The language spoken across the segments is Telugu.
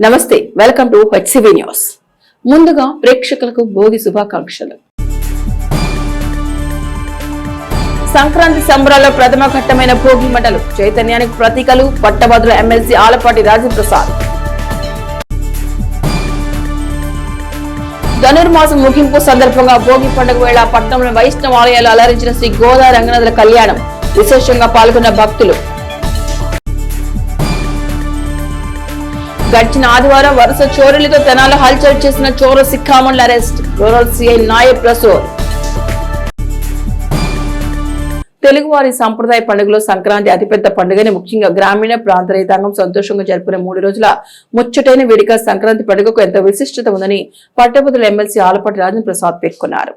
నమస్తే, వెల్కమ్ టు హెచ్సివి న్యూస్. ముందుగా ప్రేక్షకులకు భోగి శుభాకాంక్షలు. సంక్రాంతి సంబరాల్లో ప్రథమ ఘట్టమైన భోగి మంటలు చైతన్యానికి ప్రతీకలు. పట్టభద్రుల ఎమ్మెల్సీ ఆలపాటి రాజేంద్ర ప్రసాద్. ధనుర్మాసం ముగింపు సందర్భంగా భోగి పండుగ వేళ పట్టణంలో వైష్ణవ ఆలయాలు అలరించిన శ్రీ గోదా రంగనాథుల కళ్యాణం. విశేషంగా పాల్గొన్న భక్తులు. గడిచిన ఆదివారం వరుస చోరీలతో తెనాలి హల్చల్ చేసిన చోర సిక్కామణుల arrest. Rural CI Nayab Prasur. తెలుగువారి సంప్రదాయ పండుగలో సంక్రాంతి అతిపెద్ద పండుగని ముఖ్యంగా గ్రామీణ ప్రాంత రైతాంగం సంతోషంగా జరుపుకునే 3 రోజుల ముచ్చటైన వేడుక సంక్రాంతి పండుగకు ఎంతో విశిష్టత ఉందని పట్టభద్రుల ఎమ్మెల్సీ ఆలపాటి రాజేంద్ర ప్రసాద్ పేర్కొన్నారు.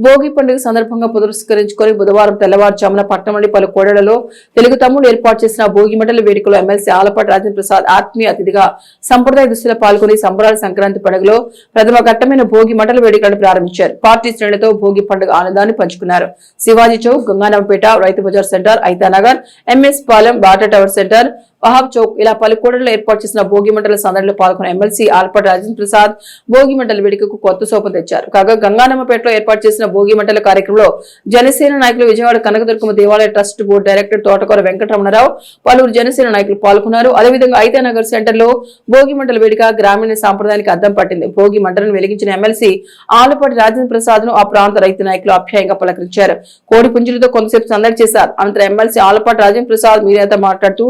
భోగి పండుగ సందర్భంగా పురస్కరించుకొని బుధవారం తెల్లవారుజామున పట్టణంలోని పలు కోడలలో తెలుగు తమ్ముడు ఏర్పాటు చేసిన భోగి మంటల వేడుకలో ఎమ్మెల్సీ ఆలపాటి రాజేంద్ర ప్రసాద్ ఆత్మీయ అతిథిగా సంప్రదాయ దుస్తులు పాల్గొని సంబరాల సంక్రాంతి పండుగలో ప్రథమ ఘట్టమైన భోగి మంటల వేడుకలను ప్రారంభించారు. పార్టీ శ్రేణులతో భోగి పండుగ ఆనందాన్ని పంచుకున్నారు. Shivaji Chowk, Ganganampet, Rythu Bazar centre, Aitanagar, MS Palem, Bata tower centre, Wahab Chowk ఇలా పలు కూడళ్లలో ఏర్పాటు చేసిన భోగి మంటల సందడిలో పాల్గొన్న ఎమ్మెల్సీ ఆలపాటి రాజేంద్ర ప్రసాద్ భోగి మంటల వేడుకకు కొత్త సోపం తెచ్చారు. కాగా గంగానమ్మపేటలో ఏర్పాటు చేసిన భోగి మంటల కార్యక్రమంలో జనసేన నాయకులు, విజయవాడ కనకదుర్గమ్మ దేవాలయ ట్రస్ట్ బోర్డు డైరెక్టర్ తోటకూర వెంకటరమణరావు, పలువురు జనసేన నాయకులు పాల్గొన్నారు. అదేవిధంగా ఐతానగర్ సెంటర్ లో భోగి మంటల వేడుక గ్రామీణ సాంప్రదాయానికి అద్దం పట్టింది. భోగి మంటలను వెలిగించిన ఎమ్మెల్సీ ఆలపాటి రాజేంద్ర ప్రసాద్ ను ఆ ప్రాంత రైతు నాయకులు ఆప్యాయంగా పలకరించారు. కోడి పుంజులతో కొంతసేపు సందడి చేశారు. అనంతరం ఎమ్మెల్సీ ఆలపాటి రాజేంద్ర ప్రసాద్ మీడియాతో మాట్లాడుతూ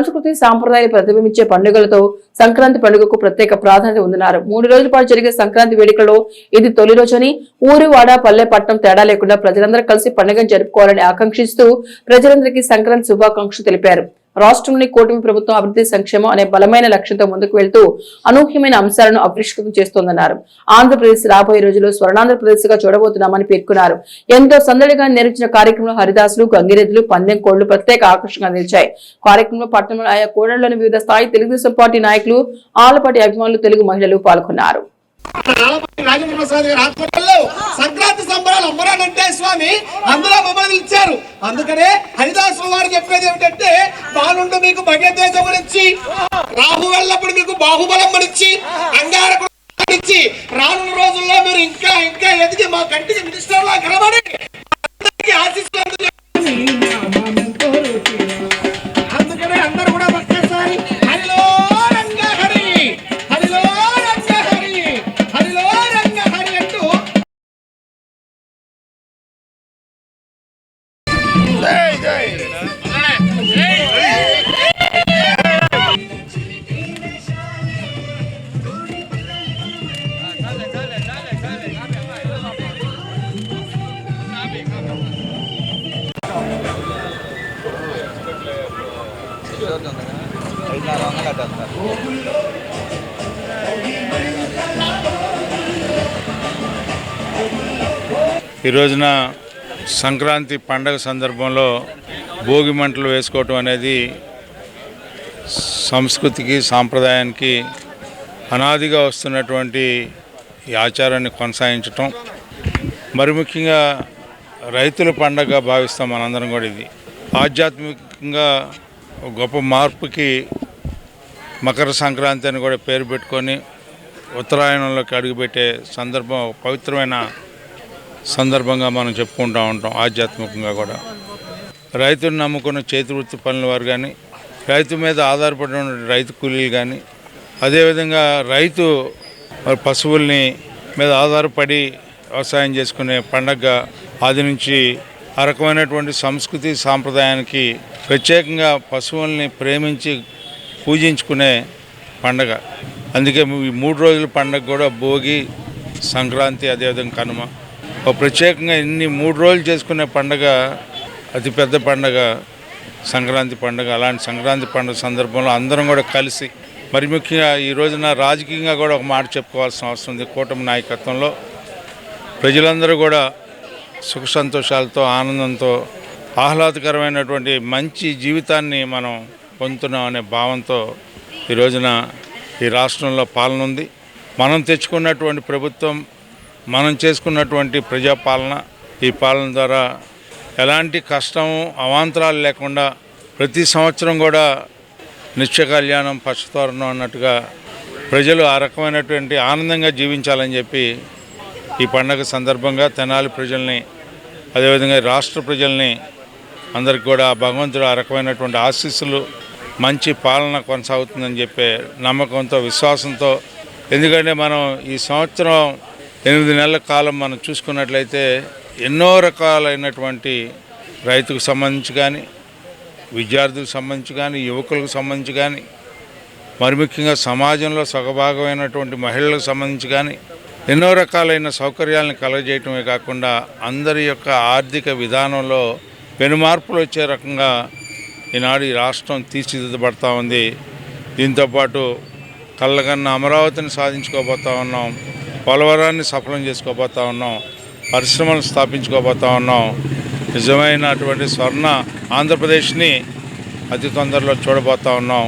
సంస్కృతి సాంప్రదాయాలు ప్రతిబింబించే పండుగలతో సంక్రాంతి పండుగకు ప్రత్యేక ప్రాధాన్యత ఉందన్నారు. 3 రోజుల పాటు జరిగే సంక్రాంతి వేడుకలో ఇది తొలి రోజని, ఊరు వాడ పల్లె పట్టణం తేడా లేకుండా ప్రజలందరూ కలిసి పండుగను జరుపుకోవాలని ఆకాంక్షిస్తూ ప్రజలందరికీ సంక్రాంతి శుభాకాంక్షలు తెలిపారు. రాష్ట్రంలోని కూటమి ప్రభుత్వం అభివృద్ధి సంక్షేమం అనే బలమైన లక్ష్యంతో ముందుకు వెళ్తూ అనూహ్యమైన అంశాలను ఆవిష్కృతం చేస్తోందన్నారు. ఆంధ్రప్రదేశ్ రాబోయే రోజుల్లో స్వర్ణాంధ్రప్రదేశ్ గా చూడబోతున్నామని పేర్కొన్నారు. ఎంతో సందడిగా నిర్వహించిన కార్యక్రమంలో హరిదాసులు, గంగిరెద్దులు, పందెం కోళ్లు ప్రత్యేక ఆకర్షణగా నిలిచాయి. కార్యక్రమంలో పట్టణంలో ఆయా కోడళ్లోని వివిధ స్థాయి తెలుగుదేశం పార్టీ నాయకులు, ఆలపాటి అభిమానులు, తెలుగు మహిళలు పాల్గొన్నారు. రాజేంద్ర ప్రసాద్ గారి ఆధ్వర్యంలో సంక్రాంతి సంబరాలు అమ్మరానంటే స్వామి అందులో మమ్మల్ని ఇచ్చారు. అందుకనే హరిదాసు వారు చెప్పేది ఏమిటంటే, బాలుండు మీకు భగతేజం గురించి, రాహు వెళ్ళప్పుడు మీకు బాహుబలం గురించి, అంగారకుడు ఇచ్చి రానున్న రోజుల్లో మీరు ఇంకా ఇంకా ఎదిగి మా కంటికి మినిస్టర్ లా కనబడి ఆశిస్తున్నారు. అందుకనే అందరూ కూడా ఒక్కసారి హరిలో రంగ హరి, హరిలో రంగ హరి, హరిలో రంగ హరి అంటూ జై జై ఈ రోజున సంక్రాంతి పండగ సందర్భంలో భోగి మంటలు వేసుకోవటం అనేది సంస్కృతికి, సాంప్రదాయానికి అనాదిగా వస్తున్నటువంటి ఈ ఆచారాన్ని కొనసాగించటం, మరి ముఖ్యంగా రైతుల పండగ భావిస్తాం మనందరం కూడా. ఇది ఆధ్యాత్మికంగా గొప్ప మార్పుకి మకర సంక్రాంతి అని కూడా పేరు పెట్టుకొని ఉత్తరాయణంలోకి అడుగుపెట్టే సందర్భం, పవిత్రమైన సందర్భంగా మనం చెప్పుకుంటూ ఉంటాం. ఆధ్యాత్మికంగా కూడా రైతుని నమ్ముకున్న చేతి వృత్తి పనుల వారు కానీ, రైతు మీద ఆధారపడిన రైతు కూలీలు కానీ, అదేవిధంగా రైతు పశువుల్ని మీద ఆధారపడి వ్యవసాయం చేసుకునే పండగ ఆది నుంచి ఆ రకమైనటువంటి సంస్కృతి సాంప్రదాయానికి ప్రత్యేకంగా పశువుల్ని ప్రేమించి పూజించుకునే పండగ. అందుకే ఈ 3 రోజుల పండగ కూడా భోగి, సంక్రాంతి, అదేవిధంగా కనుమ. ప్రత్యేకంగా ఇన్ని 3 రోజులు చేసుకునే పండగ, అతిపెద్ద పండగ సంక్రాంతి పండుగ. అలాంటి సంక్రాంతి పండుగ సందర్భంలో అందరం కూడా కలిసి, మరి ముఖ్యంగా ఈ రోజున రాజకీయంగా కూడా ఒక మాట చెప్పుకోవాల్సిన అవసరం ఉంది. కూటమి నాయకత్వంలో ప్రజలందరూ కూడా సుఖ సంతోషాలతో, ఆనందంతో, ఆహ్లాదకరమైనటువంటి మంచి జీవితాన్ని మనం పొందుతున్నాం అనే భావంతో ఈ రోజున ఈ రాష్ట్రంలో పాలన ఉంది. మనం తెచ్చుకున్నటువంటి ప్రభుత్వం, మనం చేసుకున్నటువంటి ప్రజాపాలన, ఈ పాలన ద్వారా ఎలాంటి కష్టం అవాంతరాలు లేకుండా ప్రతి సంవత్సరం కూడా నిత్య కళ్యాణం పచ్చతోరణం అన్నట్టుగా ప్రజలు ఆ రకమైనటువంటి ఆనందంగా జీవించాలని చెప్పి ఈ పండగ సందర్భంగా తెనాలి ప్రజల్ని, అదేవిధంగా రాష్ట్ర ప్రజల్ని అందరికి కూడా భగవంతుడు ఆ రకమైనటువంటి ఆశీస్సులు, మంచి పాలన కొనసాగుతుందని చెప్పే నమ్మకంతో, విశ్వాసంతో. ఎందుకంటే మనం ఈ సంవత్సరం 8 నెలల కాలం మనం చూసుకున్నట్లయితే ఎన్నో రకాలైనటువంటి రైతుకు సంబంధించి కానీ, విద్యార్థులకు సంబంధించి కానీ, యువకులకు సంబంధించి కానీ, మరి ముఖ్యంగా సమాజంలో సగభాగమైనటువంటి మహిళలకు సంబంధించి కానీ ఎన్నో రకాలైన సౌకర్యాలను కలగజేయటమే కాకుండా అందరి యొక్క ఆర్థిక విధానంలో పెనుమార్పులు వచ్చే రకంగా ఈనాడు ఈ రాష్ట్రం తీర్చిదిద్దబడతా ఉంది. దీంతోపాటు కళ్ళకన్న అమరావతిని సాధించుకోబోతా ఉన్నాం, పోలవరాన్ని సఫలం చేసుకోబోతా ఉన్నాం, పరిశ్రమలు స్థాపించుకోబోతా ఉన్నాం. నిజమైనటువంటి స్వర్ణ ఆంధ్రప్రదేశ్ని అతి తొందరలో చూడబోతా ఉన్నాం.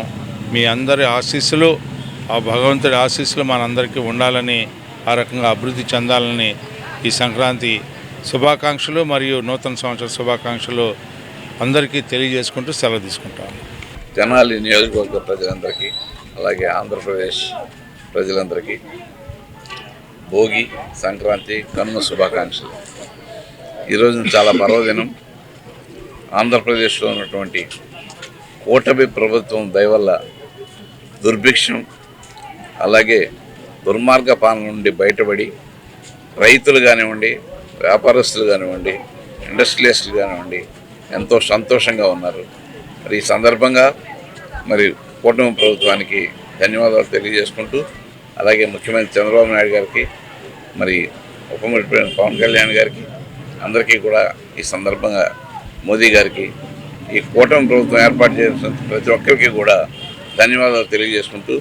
మీ అందరి ఆశీస్సులు, ఆ భగవంతుడి ఆశీస్సులు మనందరికీ ఉండాలని, ఆ రకంగా అభివృద్ధి చెందాలని ఈ సంక్రాంతి శుభాకాంక్షలు మరియు నూతన సంవత్సర శుభాకాంక్షలు అందరికీ తెలియజేసుకుంటూ సెలవు తీసుకుంటాను. తెనాలి నియోజకవర్గ ప్రజలందరికీ, అలాగే ఆంధ్రప్రదేశ్ ప్రజలందరికీ భోగి, సంక్రాంతి, కనుమ శుభాకాంక్షలు. ఈరోజు చాలా పర్వదినం. ఆంధ్రప్రదేశ్లో ఉన్నటువంటి కూటమి ప్రభుత్వం దయవల్ల దుర్భిక్షం, అలాగే దుర్మార్గ పాలన నుండి బయటపడి రైతులు కానివ్వండి, వ్యాపారస్తులు కానివ్వండి, ఇండస్ట్రియలిస్టులు కానివ్వండి ఎంతో సంతోషంగా ఉన్నారు. మరి ఈ సందర్భంగా మరి కూటమి ప్రభుత్వానికి ధన్యవాదాలు తెలియజేసుకుంటూ, అలాగే ముఖ్యమంత్రి చంద్రబాబు నాయుడు గారికి, మరి ఉప ముఖ్యమంత్రి పవన్ కళ్యాణ్ గారికి, అందరికీ కూడా ఈ సందర్భంగా మోదీ గారికి, ఈ కూటమి ప్రభుత్వం ఏర్పాటు చేసిన ప్రతి ఒక్కరికి కూడా ధన్యవాదాలు తెలియజేసుకుంటూ,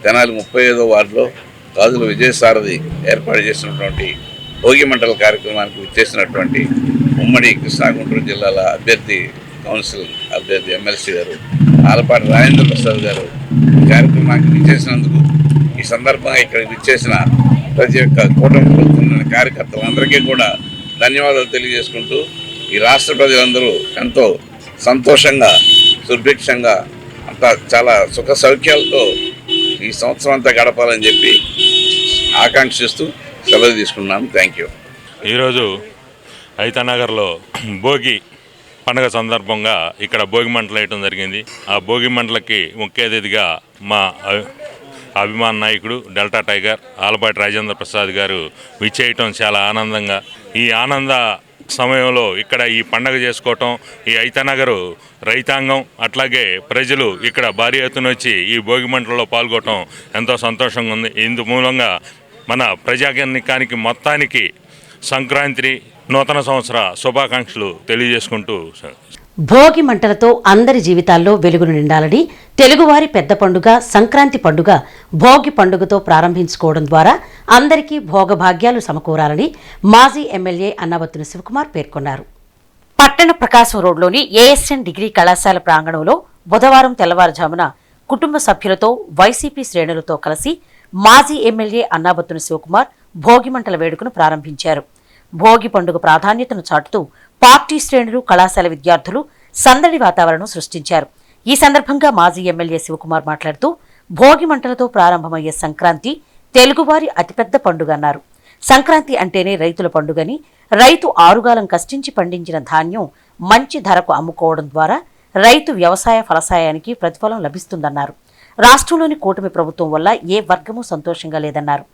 తెనాలి 35వ వార్డులో గాజుల విజయసారథి ఏర్పాటు చేసినటువంటి భోగి మంటల కార్యక్రమానికి విచ్చేసినటువంటి ఉమ్మడి కృష్ణా గుంటూరు జిల్లాల అభ్యర్థి, కౌన్సిల్ అభ్యర్థి, ఎమ్మెల్సీ గారు ఆలపాటి రాజేంద్ర ప్రసాద్ గారు ఈ కార్యక్రమానికి విచ్చేసినందుకు, ఈ సందర్భంగా ఇక్కడికి విచ్చేసిన ప్రతి ఒక్క కూటమి ప్రభుత్వం కార్యకర్తలందరికీ కూడా ధన్యవాదాలు తెలియజేసుకుంటూ, ఈ రాష్ట్ర ప్రజలందరూ ఎంతో సంతోషంగా, సుభిక్షంగా, అంతా చాలా సుఖ సౌఖ్యాలతో ఈ సంవత్సరం అంతా గడపాలని చెప్పి ఆకాంక్షిస్తూ సెలవు తీసుకున్నాను. Thank you. ఈరోజు ఐతానగర్లో భోగి పండుగ సందర్భంగా ఇక్కడ భోగి మంటలు వేయటం జరిగింది. ఆ భోగి మంటలకి ముఖ్య అతిథిగా మా అభిమాన నాయకుడు డెల్టా టైగర్ ఆలపాటి రాజేంద్ర ప్రసాద్ గారు విచ్చేయటం చాలా ఆనందంగా, ఈ ఆనంద సమయంలో ఇక్కడ ఈ పండగ చేసుకోవటం, ఈ ఐతానగరు రైతాంగం అట్లాగే ప్రజలు ఇక్కడ భారీ ఎత్తున వచ్చి ఈ భోగి మంటల్లో పాల్గొనడం ఎంతో సంతోషంగా ఉంది. ఇందు మూలంగా మన ప్రజాగణికానికి మొత్తానికి సంక్రాంతి, నూతన సంవత్సర శుభాకాంక్షలు తెలియజేసుకుంటూ, భోగి మంటలతో అందరి జీవితాల్లో వెలుగును నిండాలని, తెలుగువారి పెద్ద పండుగ సంక్రాంతి పండుగ భోగి పండుగతో ప్రారంభించుకోవడం ద్వారా అందరికీ భోగభాగ్యాలు సమకూరాలని మాజీ ఎమ్మెల్యే అన్నాబత్తుని శివకుమార్ పేర్కొన్నారు. పట్టణ ప్రకాశం రోడ్లోని ఏఎస్ఎన్ డిగ్రీ కళాశాల ప్రాంగణంలో బుధవారం తెల్లవారుజామున కుటుంబ సభ్యులతో, వైసీపీ శ్రేణులతో కలిసి మాజీ ఎమ్మెల్యే అన్నాబత్తుని శివకుమార్ భోగి మంటల వేడుకను ప్రారంభించారు. భోగి పండుగ ప్రాధాన్యతను చాటుతూ పార్టీ శ్రేణులు, కళాశాల విద్యార్థులు సందడి వాతావరణం సృష్టించారు. ఈ సందర్భంగా మాజీ ఎమ్మెల్యే శివకుమార్ మాట్లాడుతూ, భోగి మంటలతో ప్రారంభమయ్యే సంక్రాంతి తెలుగువారి అతిపెద్ద పండుగ అన్నారు. సంక్రాంతి అంటేనే రైతుల పండుగని, రైతు ఆరుగాలం కష్టించి పండించిన ధాన్యం మంచి ధరకు అమ్ముకోవడం ద్వారా రైతు వ్యవసాయ ఫలసాయానికి ప్రతిఫలం లభిస్తుందన్నారు. రాష్ట్రంలోని కూటమి ప్రభుత్వం వల్ల ఏ వర్గమూ సంతోషంగా లేదన్నారు.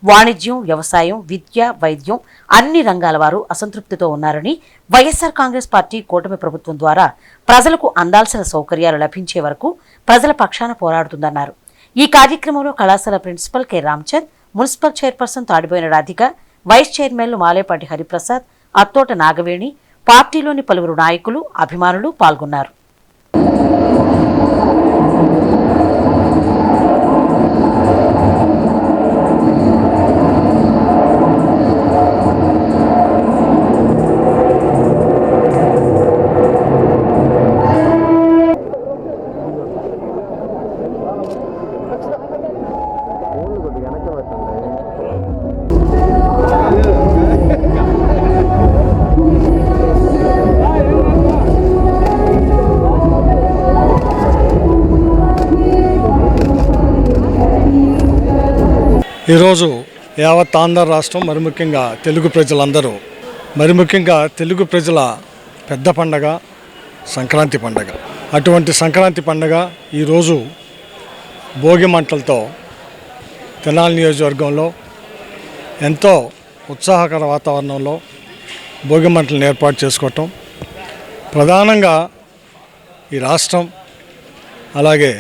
వాణిజ్యం, వ్యవసాయం, విద్య, వైద్యం అన్ని రంగాల వారు అసంతృప్తితో ఉన్నారని, వైఎస్ఆర్ కాంగ్రెస్ పార్టీ కూటమి ప్రభుత్వం ద్వారా ప్రజలకు అందాల్సిన సౌకర్యాలు లభించే వరకు ప్రజల పక్షాన పోరాడుతుందన్నారు. ఈ కార్యక్రమంలో కళాశాల principal K Ramchand, municipal chairperson Tadiboina Radhika, vice చైర్మన్లు మాలేపాటి హరిప్రసాద్, అత్తోట నాగవేణి, పార్టీలోని పలువురు నాయకులు, అభిమానులు పాల్గొన్నారు. ఈరోజు యావత్ ఆంధ్ర రాష్ట్రం మరి ముఖ్యంగా తెలుగు ప్రజలందరూ మరి ముఖ్యంగా తెలుగు ప్రజల పెద్ద పండగ సంక్రాంతి పండగ. అటువంటి సంక్రాంతి పండగ ఈరోజు భోగి మంటలతో తెనాలి నియోజకవర్గంలో ఎంతో ఉత్సాహకర వాతావరణంలో భోగి మంటలను ఏర్పాటు చేసుకోవటం, ప్రధానంగా ఈ రాష్ట్రం అలాగే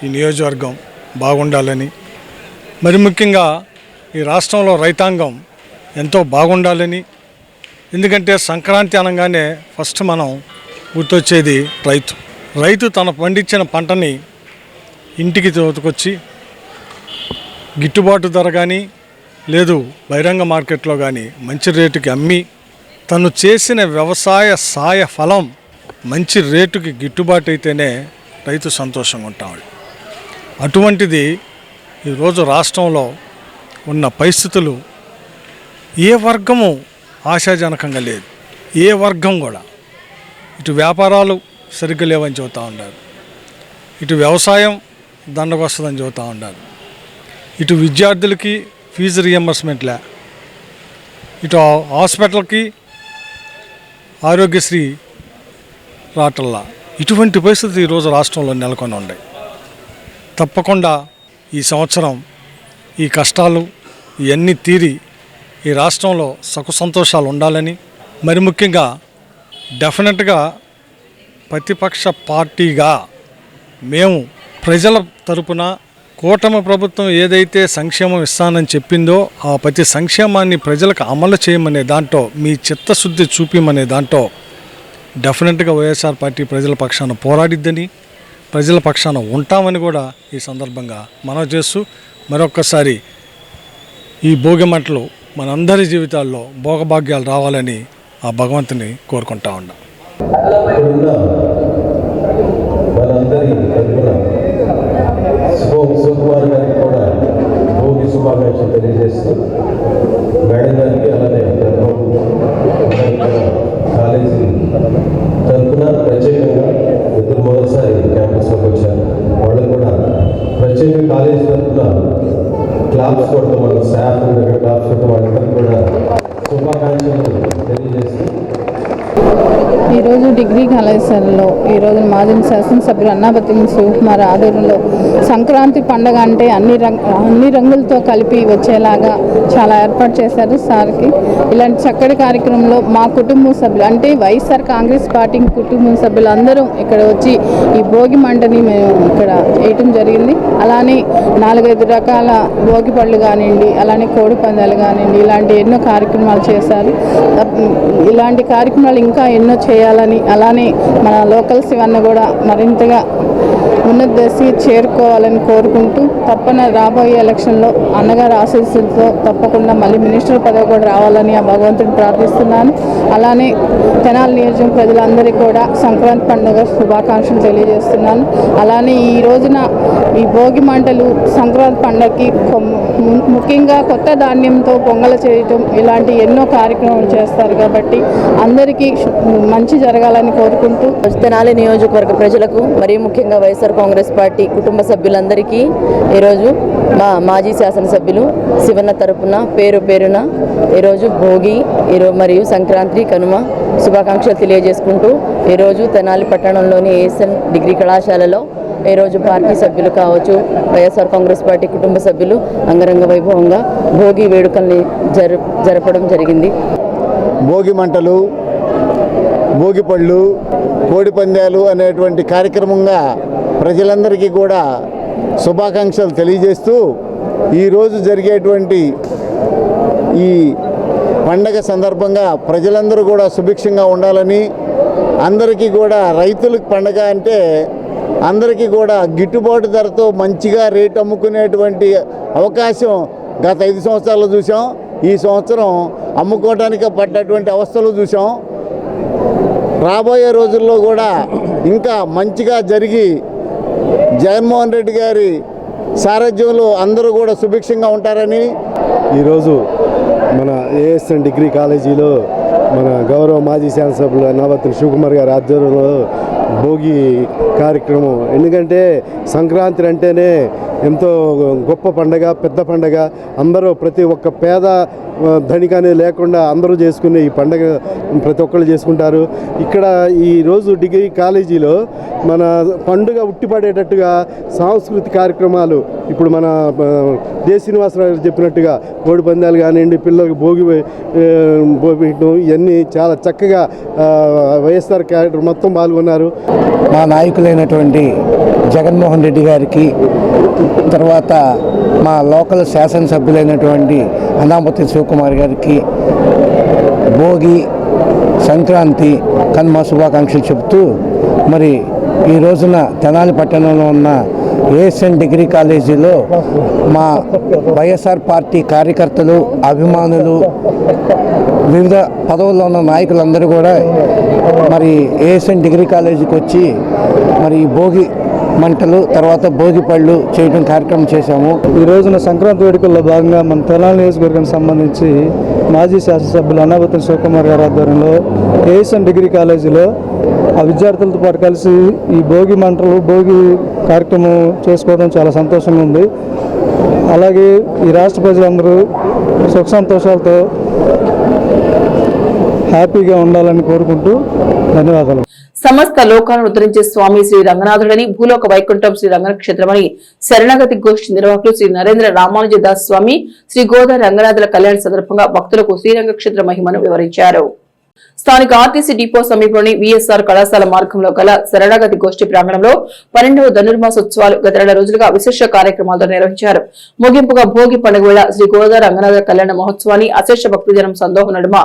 ఈ నియోజకవర్గం బాగుండాలని, మరి ముఖ్యంగా ఈ రాష్ట్రంలో రైతాంగం ఎంతో బాగుండాలని. ఎందుకంటే సంక్రాంతి అనగానే ఫస్ట్ మనం గుర్తొచ్చేది రైతు తన పండించిన పంటని ఇంటికి తోలుకొచ్చి గిట్టుబాటు ధర కానీ లేదు బహిరంగ మార్కెట్లో కానీ మంచి రేటుకి అమ్మి తను చేసిన వ్యవసాయ సాయ ఫలం మంచి రేటుకి గిట్టుబాటు అయితేనే రైతు సంతోషంగా ఉంటాడు. అటువంటిది ఈరోజు రాష్ట్రంలో ఉన్న పరిస్థితులు ఏ వర్గము ఆశాజనకంగా లేదు. ఏ వర్గం కూడా ఇటు వ్యాపారాలు సరిగ్గా లేవని చెబుతూ ఉన్నారు, ఇటు వ్యవసాయం దండకు వస్తుందని చెబుతూ ఉన్నారు, ఇటు విద్యార్థులకి ఫీజు రియంబర్స్మెంట్లే, ఇటు హాస్పిటల్కి ఆరోగ్యశ్రీ రావటల్లా. ఇటువంటి పరిస్థితి ఈరోజు రాష్ట్రంలో నెలకొని ఉన్నాయి. తప్పకుండా ఈ సంవత్సరం ఈ కష్టాలు ఇవన్నీ తీరి ఈ రాష్ట్రంలో సుఖ సంతోషాలు ఉండాలని, మరి ముఖ్యంగా డెఫినెట్గా ప్రతిపక్ష పార్టీగా మేము ప్రజల తరపున కూటమి ప్రభుత్వం ఏదైతే సంక్షేమం ఇస్తానని చెప్పిందో ఆ ప్రతి సంక్షేమాన్ని ప్రజలకు అమలు చేయమనే దాంట్లో మీ చిత్తశుద్ధి చూపిమనే దాంట్లో డెఫినెట్గా వైఎస్ఆర్ పార్టీ ప్రజల పక్షాన పోరాడిద్దని, ప్రజల పక్షాన ఉంటామని కూడా ఈ సందర్భంగా మనవి చేస్తూ మరొక్కసారి ఈ భోగి మంటలు మనందరి జీవితాల్లో భోగభాగ్యాలు రావాలని ఆ భగవంతుని కోరుకుంటా ఉన్నాం. మనందరి తరఫున శివకుమార్ గారికి కూడా భోగి శుభాకాంక్షలు తెలియజేస్తూ మేడం గారికి అలానే కాలేజీ తరఫున ప్రత్యేకంగా ఇద్దరు మొదటిసారి క్యాంపస్లోకి వచ్చారు. వాళ్ళు కూడా ప్రత్యేకంగా కాలేజీ తరఫున క్లాప్స్ కొడతాం, మన స్టాఫ్ దగ్గర క్లాప్స్ కొడతాం, వాళ్ళందరికీ కూడా శుభాకాంక్షలు తెలియజేస్తూ ఈరోజు డిగ్రీ కళాశాలలో ఈరోజు మాజీ శాసనసభ్యులు అన్నాబత్తిని శివకుమార్ ఆధ్వర్యంలో సంక్రాంతి పండుగ అంటే అన్ని రంగులతో కలిపి వచ్చేలాగా చాలా ఏర్పాటు చేశారు సార్కి. ఇలాంటి చక్కటి కార్యక్రమంలో మా కుటుంబ సభ్యులు అంటే వైఎస్ఆర్ కాంగ్రెస్ పార్టీ కుటుంబ సభ్యులు అందరం ఇక్కడ వచ్చి ఈ భోగి మంటని మేము ఇక్కడ చేయటం జరిగింది. అలానే 4-5 రకాల భోగి పళ్ళు కానివ్వండి, అలానే కోడి పందాలు కానివ్వండి, ఇలాంటి ఎన్నో కార్యక్రమాలు చేశారు. ఇలాంటి కార్యక్రమాలు ఇంకా ఎన్నో చేయాలని, అలానే మన లోకల్ శివన్న కూడా మరింతగా ఉన్నత దశకి చేరుకోవాలని కోరుకుంటూ తప్పన రాబోయే ఎలక్షన్లో అన్నగారు ఆశీస్సులతో తప్పకుండా మళ్ళీ మినిస్టర్ పదవి కూడా రావాలని ఆ భగవంతుడిని ప్రార్థిస్తున్నాను. అలానే తెనాలి నియోజకవర్గం ప్రజలందరికీ కూడా సంక్రాంతి పండుగ శుభాకాంక్షలు తెలియజేస్తున్నాను. అలానే ఈ రోజున ఈ భోగి మంటలు సంక్రాంతి పండుగకి ముఖ్యంగా కొత్త ధాన్యంతో పొంగల చేయటం ఇలాంటి ఎన్నో కార్యక్రమాలు చేస్తారు కాబట్టి అందరికీ మంచి జరగాలని కోరుకుంటూ తెనాలి నియోజకవర్గ ప్రజలకు మరియు ముఖ్యంగా వైఎస్ఆర్ కాంగ్రెస్ పార్టీ కుటుంబ సభ్యులందరికీ ఈరోజు మా మాజీ శాసనసభ్యులు శివన్న తరపున పేరున ఈరోజు భోగి మరియు సంక్రాంతి కనుమ శుభాకాంక్షలు తెలియజేసుకుంటూ ఈరోజు తెనాలి పట్టణంలోని ఏఎస్ఎన్ డిగ్రీ కళాశాలలో ఈరోజు పార్టీ సభ్యులు కావచ్చు, వైఎస్ఆర్ కాంగ్రెస్ పార్టీ కుటుంబ సభ్యులు అంగరంగ వైభవంగా భోగి వేడుకల్ని జరపడం జరిగింది. భోగి మంటలు, భోగి పళ్ళు, కోడి పందాలు అనేటువంటి కార్యక్రమంగా ప్రజలందరికీ కూడా శుభాకాంక్షలు తెలియజేస్తూ ఈరోజు జరిగేటువంటి ఈ పండగ సందర్భంగా ప్రజలందరూ కూడా సుభిక్షంగా ఉండాలని, అందరికీ కూడా రైతులకు పండగ అంటే అందరికీ కూడా గిట్టుబాటు ధరతో మంచిగా రేటు అమ్ముకునేటువంటి అవకాశం గత 5 సంవత్సరాలు చూసాం. ఈ సంవత్సరం అమ్ముకోవడానికి పడ్డటువంటి అవస్థలు చూసాం. రాబోయే రోజుల్లో కూడా ఇంకా మంచిగా జరిగి జగన్మోహన్ రెడ్డి గారి సారథ్యంలో అందరూ కూడా సుభిక్షంగా ఉంటారని ఈరోజు మన ఏఎస్ఎన్ డిగ్రీ కాలేజీలో మన గౌరవ మాజీ శాసనసభ్యులు అన్నాబత్తిని శివకుమార్ గారి ఆధ్వర్యంలో భోగి కార్యక్రమం. ఎందుకంటే సంక్రాంతి అంటేనే ఎంతో గొప్ప పండగ, పెద్ద పండగ. అందరూ ప్రతి ఒక్క పేద ధనికనే లేకుండా అందరూ చేసుకునే ఈ పండగ ప్రతి ఒక్కళ్ళు చేసుకుంటారు. ఇక్కడ ఈరోజు డిగ్రీ కాలేజీలో మన పండుగ ఉట్టిపడేటట్టుగా సాంస్కృతిక కార్యక్రమాలు, ఇప్పుడు మన దే శ్రీనివాసరావు చెప్పినట్టుగా కోడి పందాలు కానివ్వండి, పిల్లలకు భోగి ఇవన్నీ చాలా చక్కగా వైఎస్ఆర్ క్యాడర్ మొత్తం పాల్గొన్నారు. మా నాయకులైనటువంటి జగన్మోహన్ రెడ్డి గారికి, తర్వాత మా లోకల్ శాసనసభ్యులైనటువంటి అన్నాపతి శివకుమార్ గారికి భోగి, సంక్రాంతి, కనుమ శుభాకాంక్షలు చెబుతూ మరి ఈ రోజున తెనాలి పట్టణంలో ఉన్న ఏఎస్ఎన్ డిగ్రీ కాలేజీలో మా వైఎస్ఆర్ పార్టీ కార్యకర్తలు, అభిమానులు, వివిధ పదవుల్లో ఉన్న నాయకులందరూ కూడా మరి ఏఎస్ఎన్ డిగ్రీ కాలేజీకి వచ్చి మరి భోగి మంటలు, తర్వాత భోగి పళ్ళు చేయడం కార్యక్రమం చేశాము. ఈ రోజున సంక్రాంతి వేడుకల్లో భాగంగా మన తెనాలి నియోజకవర్గానికి సంబంధించి మాజీ శాసనసభ్యులు అన్నాపతి శివకుమార్ గారి ఆధ్వర్యంలో ఏఎస్ఎన్ డిగ్రీ కాలేజీలో ఆ విద్యార్థులతో పాటు కలిసి ఈ భోగి మంటలు, భోగి కార్యక్రమం చేసుకోవడం చాలా సంతోషంగా ఉంది. అలాగే ఈ రాష్ట్ర ప్రజలందరూ సుఖ సంతోషాలతో హ్యాపీగా ఉండాలని కోరుకుంటూ ధన్యవాదాలు. సమస్త లోకాలను ఉద్ధరించే స్వామి శ్రీ రంగనాథుడని, భూలోక వైకుంఠం శ్రీ రంగన క్షేత్రమని శరణాగతి గోష్ఠి నిర్వాహకులు శ్రీ నరేంద్ర రామానుజ దాస్ స్వామి శ్రీ గోదా రంగనాథుల కళ్యాణ సందర్భంగా భక్తులకు శ్రీరంగ క్షేత్ర మహిమను వివరించారు. స్థానిక ఆర్టీసీ డిపో సమీపంలోని విఎస్ఆర్ కళాశాల మార్గంలో గల శరణాగతి గోష్ఠి ప్రాంగణంలో 12వ ధనుర్మాసోత్సవాలు గత 2 రోజులుగా విశేష కార్యక్రమాలతో నిర్వహించారు. ముగింపుగా భోగి పండుగ వేళ శ్రీ గోదా రంగనాథ కళ్యాణ మహోత్సవాన్ని అశేష భక్తజనం సందోహం నడుమ